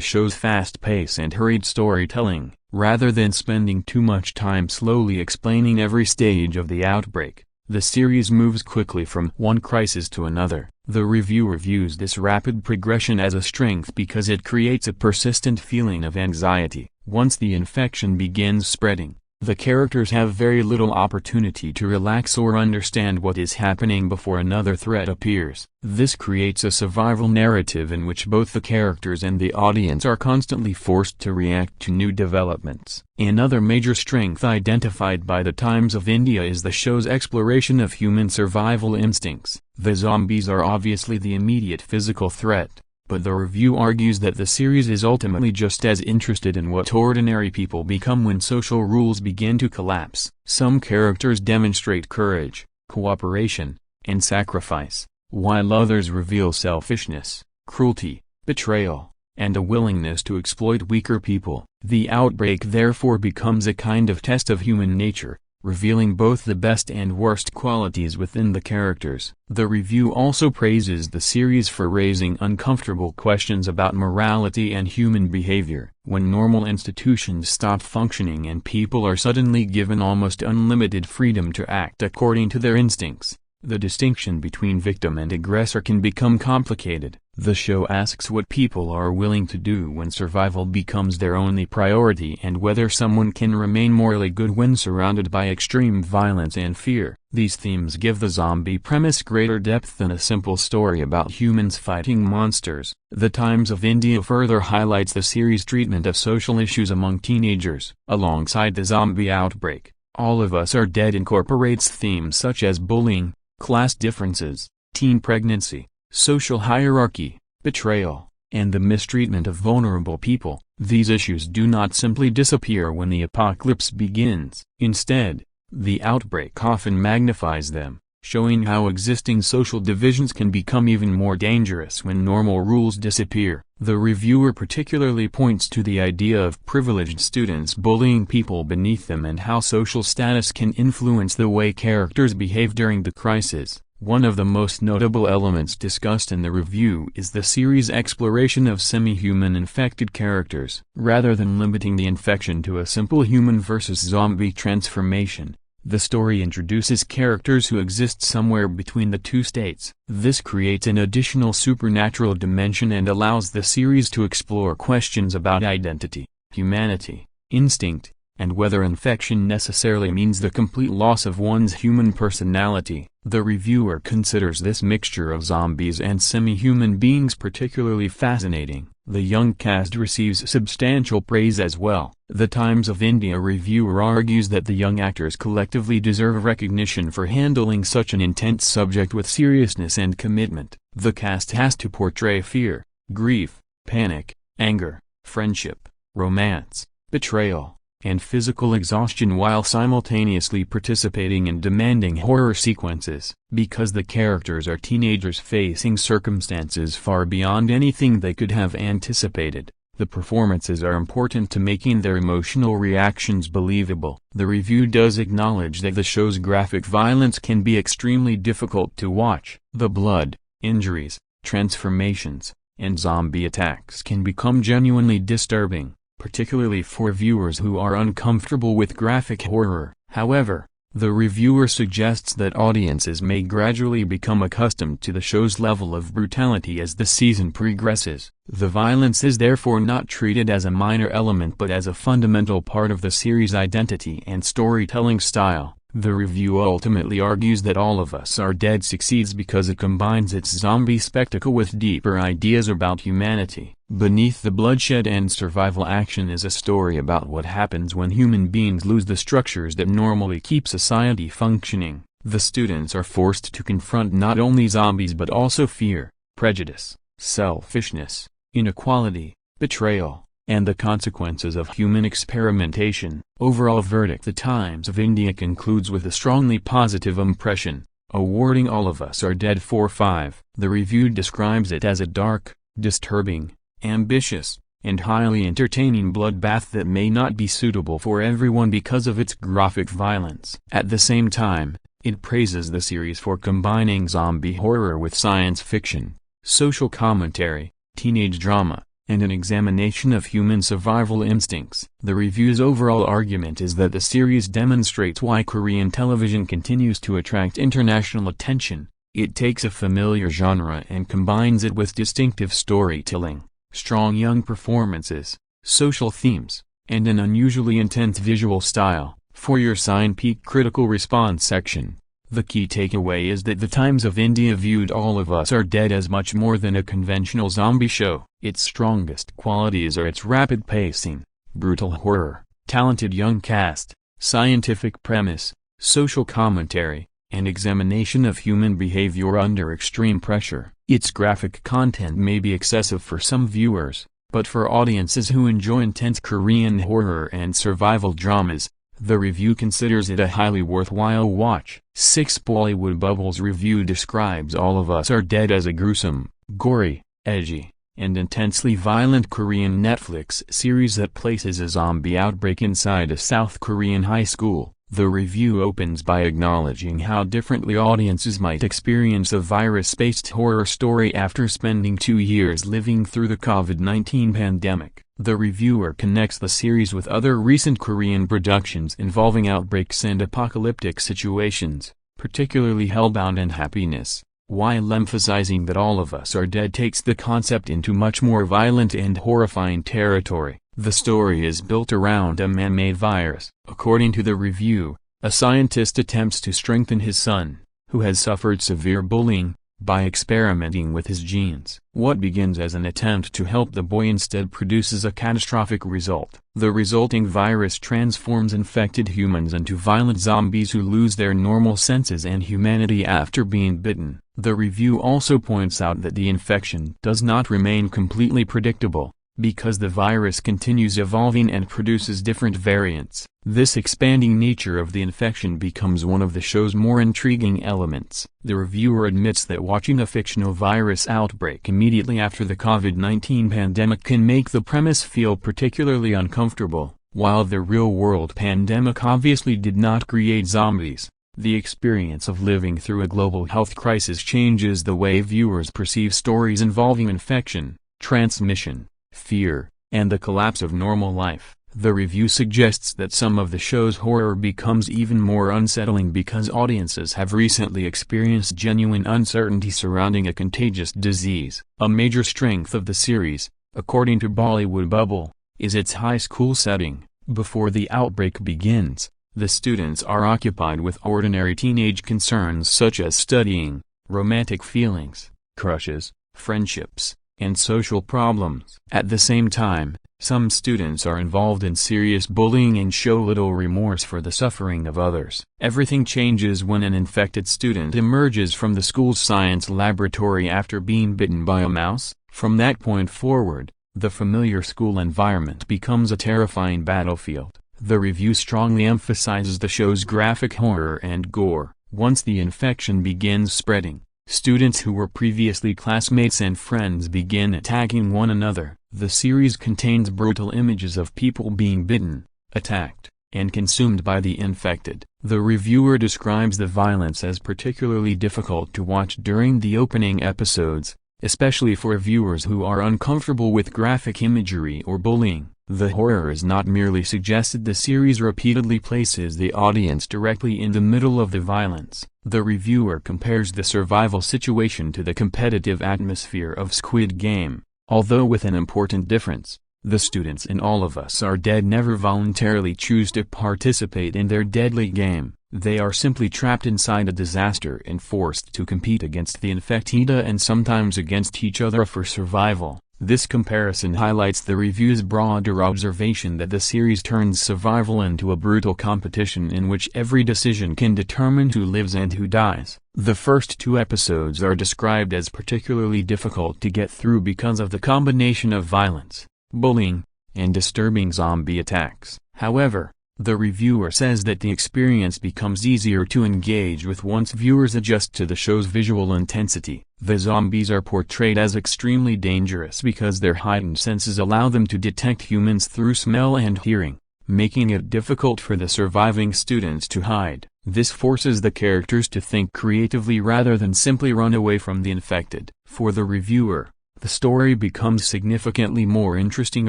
show's fast pace and hurried storytelling, rather than spending too much time slowly explaining every stage of the outbreak. The series moves quickly from one crisis to another. The reviewer views this rapid progression as a strength because it creates a persistent feeling of anxiety. Once the infection begins spreading, the characters have very little opportunity to relax or understand what is happening before another threat appears. This creates a survival narrative in which both the characters and the audience are constantly forced to react to new developments. Another major strength identified by the Times of India is the show's exploration of human survival instincts. The zombies are obviously the immediate physical threat, but the review argues that the series is ultimately just as interested in what ordinary people become when social rules begin to collapse. Some characters demonstrate courage, cooperation, and sacrifice, while others reveal selfishness, cruelty, betrayal, and a willingness to exploit weaker people. The outbreak therefore becomes a kind of test of human nature, revealing both the best and worst qualities within the characters. The review also praises the series for raising uncomfortable questions about morality and human behavior. When normal institutions stop functioning and people are suddenly given almost unlimited freedom to act according to their instincts, the distinction between victim and aggressor can become complicated. The show asks what people are willing to do when survival becomes their only priority and whether someone can remain morally good when surrounded by extreme violence and fear. These themes give the zombie premise greater depth than a simple story about humans fighting monsters. The Times of India further highlights the series' treatment of social issues among teenagers. Alongside the zombie outbreak, All of Us Are Dead incorporates themes such as bullying, class differences, teen pregnancy, social hierarchy, betrayal, and the mistreatment of vulnerable people. These issues do not simply disappear when the apocalypse begins. Instead, the outbreak often magnifies them, showing how existing social divisions can become even more dangerous when normal rules disappear. The reviewer particularly points to the idea of privileged students bullying people beneath them and how social status can influence the way characters behave during the crisis. One of the most notable elements discussed in the review is the series' exploration of semi-human infected characters. Rather than limiting the infection to a simple human versus zombie transformation, the story introduces characters who exist somewhere between the two states. This creates an additional supernatural dimension and allows the series to explore questions about identity, humanity, instinct, and whether infection necessarily means the complete loss of one's human personality. The reviewer considers this mixture of zombies and semi-human beings particularly fascinating. The young cast receives substantial praise as well. The Times of India reviewer argues that the young actors collectively deserve recognition for handling such an intense subject with seriousness and commitment. The cast has to portray fear, grief, panic, anger, friendship, romance, betrayal, and physical exhaustion while simultaneously participating in demanding horror sequences. Because the characters are teenagers facing circumstances far beyond anything they could have anticipated, the performances are important to making their emotional reactions believable. The review does acknowledge that the show's graphic violence can be extremely difficult to watch. The blood, injuries, transformations, and zombie attacks can become genuinely disturbing, particularly for viewers who are uncomfortable with graphic horror. However, The reviewer suggests that audiences may gradually become accustomed to the show's level of brutality as the season progresses. The violence is therefore not treated as a minor element but as a fundamental part of the series' identity and storytelling style. The review ultimately argues that All of Us Are Dead succeeds because it combines its zombie spectacle with deeper ideas about humanity. Beneath the bloodshed and survival action is a story about what happens when human beings lose the structures that normally keep society functioning. The students are forced to confront not only zombies but also fear, prejudice, selfishness, inequality, betrayal, and the consequences of human experimentation. Overall verdict: The Times of India concludes with a strongly positive impression, awarding All of Us Are Dead 4/5. The review describes it as a dark, disturbing, ambitious, and highly entertaining bloodbath that may not be suitable for everyone because of its graphic violence. At the same time, it praises the series for combining zombie horror with science fiction, social commentary, teenage drama, and an examination of human survival instincts. The review's overall argument is that the series demonstrates why Korean television continues to attract international attention. It takes a familiar genre and combines it with distinctive storytelling, strong young performances, social themes, and an unusually intense visual style. For your CinePeak critical response section, the key takeaway is that The Times of India viewed All of Us Are Dead as much more than a conventional zombie show. Its strongest qualities are its rapid pacing, brutal horror, talented young cast, scientific premise, social commentary, and examination of human behavior under extreme pressure. Its graphic content may be excessive for some viewers, but for audiences who enjoy intense Korean horror and survival dramas, the review considers it a highly worthwhile watch. 6 Bollywood Bubbles review describes All of Us Are Dead as a gruesome, gory, edgy, and intensely violent Korean Netflix series that places a zombie outbreak inside a South Korean high school. The review opens by acknowledging how differently audiences might experience a virus-based horror story after spending 2 years living through the COVID-19 pandemic. The reviewer connects the series with other recent Korean productions involving outbreaks and apocalyptic situations, particularly Hellbound and Happiness, while emphasizing that All of Us Are Dead takes the concept into much more violent and horrifying territory. The story is built around a man-made virus. According to the review, a scientist attempts to strengthen his son, who has suffered severe bullying, by experimenting with his genes. What begins as an attempt to help the boy instead produces a catastrophic result. The resulting virus transforms infected humans into violent zombies who lose their normal senses and humanity after being bitten. The review also points out that the infection does not remain completely predictable, because the virus continues evolving and produces different variants. This expanding nature of the infection becomes one of the show's more intriguing elements. The reviewer admits that watching a fictional virus outbreak immediately after the COVID-19 pandemic can make the premise feel particularly uncomfortable. While the real-world pandemic obviously did not create zombies, the experience of living through a global health crisis changes the way viewers perceive stories involving infection, transmission, fear, and the collapse of normal life. The review suggests that some of the show's horror becomes even more unsettling because audiences have recently experienced genuine uncertainty surrounding a contagious disease. A major strength of the series, according to Bollywood Bubble, is its high school setting. Before the outbreak begins, the students are occupied with ordinary teenage concerns such as studying, romantic feelings, crushes, friendships, and social problems. At the same time, some students are involved in serious bullying and show little remorse for the suffering of others. Everything changes when an infected student emerges from the school's science laboratory after being bitten by a mouse. From that point forward, the familiar school environment becomes a terrifying battlefield. The review strongly emphasizes the show's graphic horror and gore. Once the infection begins spreading, students who were previously classmates and friends begin attacking one another. The series contains brutal images of people being bitten, attacked, and consumed by the infected. The reviewer describes the violence as particularly difficult to watch during the opening episodes, especially for viewers who are uncomfortable with graphic imagery or bullying. The horror is not merely suggested, the series repeatedly places the audience directly in the middle of the violence. The reviewer compares the survival situation to the competitive atmosphere of Squid Game, although with an important difference. The students in All of Us Are Dead never voluntarily choose to participate in their deadly game. They are simply trapped inside a disaster and forced to compete against the infected and sometimes against each other for survival. This comparison highlights the review's broader observation that the series turns survival into a brutal competition in which every decision can determine who lives and who dies. The first 2 episodes are described as particularly difficult to get through because of the combination of violence, bullying, and disturbing zombie attacks. However, the reviewer says that the experience becomes easier to engage with once viewers adjust to the show's visual intensity. The zombies are portrayed as extremely dangerous because their heightened senses allow them to detect humans through smell and hearing, making it difficult for the surviving students to hide. This forces the characters to think creatively rather than simply run away from the infected. For the reviewer, the story becomes significantly more interesting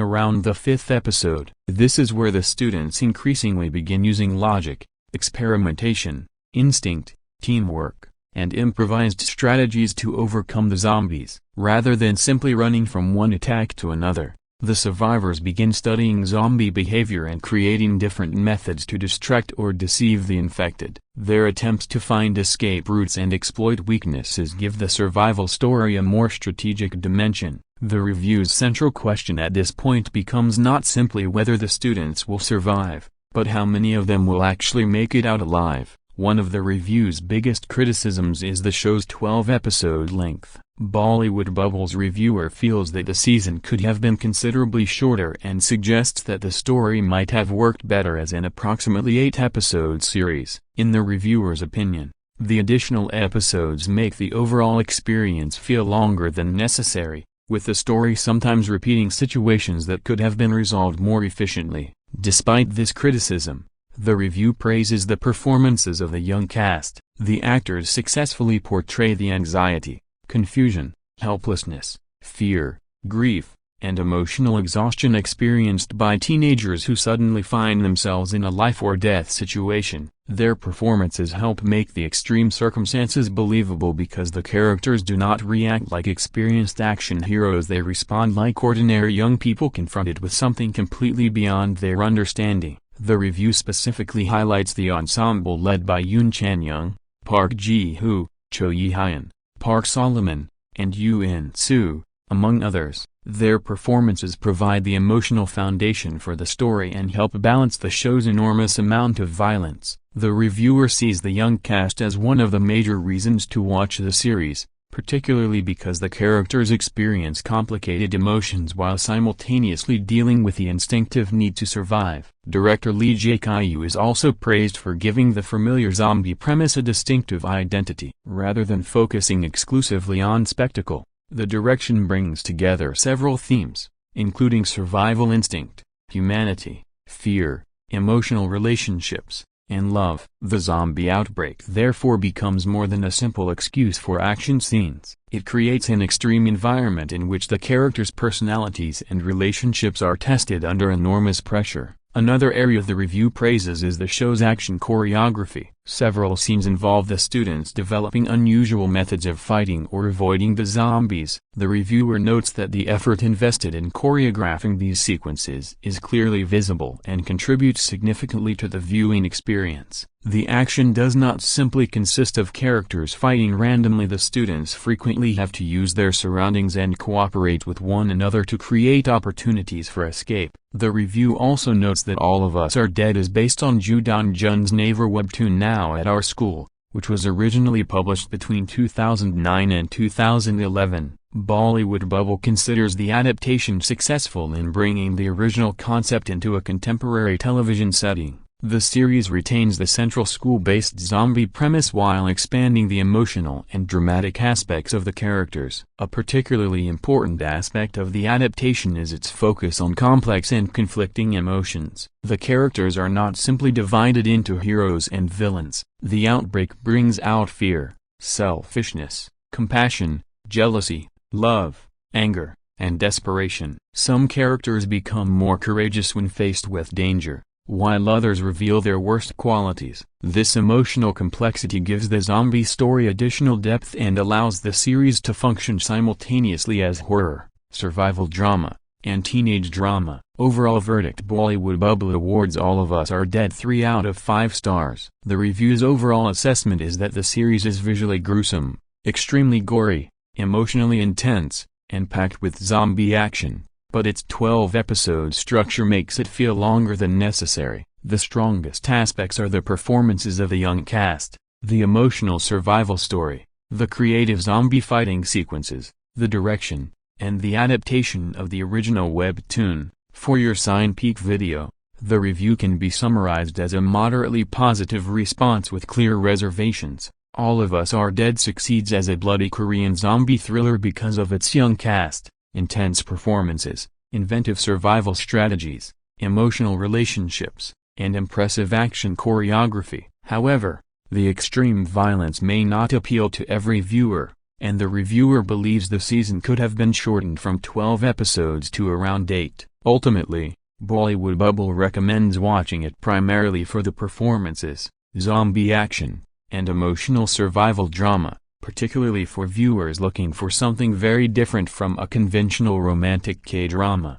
around the 5th episode. This is where the students increasingly begin using logic, experimentation, instinct, teamwork, and improvised strategies to overcome the zombies. Rather than simply running from one attack to another, the survivors begin studying zombie behavior and creating different methods to distract or deceive the infected. Their attempts to find escape routes and exploit weaknesses give the survival story a more strategic dimension. The review's central question at this point becomes not simply whether the students will survive, but how many of them will actually make it out alive. One of the review's biggest criticisms is the show's 12-episode length. Bollywood Bubble's reviewer feels that the season could have been considerably shorter and suggests that the story might have worked better as an approximately 8-episode series. In the reviewer's opinion, the additional episodes make the overall experience feel longer than necessary, with the story sometimes repeating situations that could have been resolved more efficiently. Despite this criticism, the review praises the performances of the young cast. The actors successfully portray the anxiety, confusion, helplessness, fear, grief, and emotional exhaustion experienced by teenagers who suddenly find themselves in a life-or-death situation. Their performances help make the extreme circumstances believable because the characters do not react like experienced action heroes. They respond like ordinary young people confronted with something completely beyond their understanding. The review specifically highlights the ensemble led by Yoon Chan-young, Park Ji-hoo, Cho Yi-hyun, Park Solomon, and Yoo In-soo, among others. Their performances provide the emotional foundation for the story and help balance the show's enormous amount of violence. The reviewer sees the young cast as one of the major reasons to watch the series, particularly because the characters experience complicated emotions while simultaneously dealing with the instinctive need to survive. Director Lee Jae-kyu is also praised for giving the familiar zombie premise a distinctive identity. Rather than focusing exclusively on spectacle, the direction brings together several themes, including survival instinct, humanity, fear, emotional relationships, and love. The zombie outbreak therefore becomes more than a simple excuse for action scenes. It creates an extreme environment in which the characters' personalities and relationships are tested under enormous pressure. Another area the review praises is the show's action choreography. Several scenes involve the students developing unusual methods of fighting or avoiding the zombies. The reviewer notes that the effort invested in choreographing these sequences is clearly visible and contributes significantly to the viewing experience. The action does not simply consist of characters fighting randomly. The students frequently have to use their surroundings and cooperate with one another to create opportunities for escape. The review also notes that All of Us Are Dead is based on Ju Dong-jun's naver webtoon Now at Our School, which was originally published between 2009 and 2011. Bollywood Bubble considers the adaptation successful in bringing the original concept into a contemporary television setting. The series retains the central school-based zombie premise while expanding the emotional and dramatic aspects of the characters. A particularly important aspect of the adaptation is its focus on complex and conflicting emotions. The characters are not simply divided into heroes and villains. The outbreak brings out fear, selfishness, compassion, jealousy, love, anger, and desperation. Some characters become more courageous when faced with danger, while others reveal their worst qualities. This emotional complexity gives the zombie story additional depth and allows the series to function simultaneously as horror, survival drama, and teenage drama. Overall verdict: Bollywood Bubble awards All of Us Are Dead 3 out of 5 stars. The review's overall assessment is that the series is visually gruesome, extremely gory, emotionally intense, and packed with zombie action, but its 12-episode structure makes it feel longer than necessary. The strongest aspects are the performances of the young cast, the emotional survival story, the creative zombie fighting sequences, the direction, and the adaptation of the original webtoon. For your CinePeak video, the review can be summarized as a moderately positive response with clear reservations. All of Us Are Dead succeeds as a bloody Korean zombie thriller because of its young cast, intense performances, inventive survival strategies, emotional relationships, and impressive action choreography. However, the extreme violence may not appeal to every viewer, and the reviewer believes the season could have been shortened from 12 episodes to around 8. Ultimately, Bollywood Bubble recommends watching it primarily for the performances, zombie action, and emotional survival drama, particularly for viewers looking for something very different from a conventional romantic K-drama.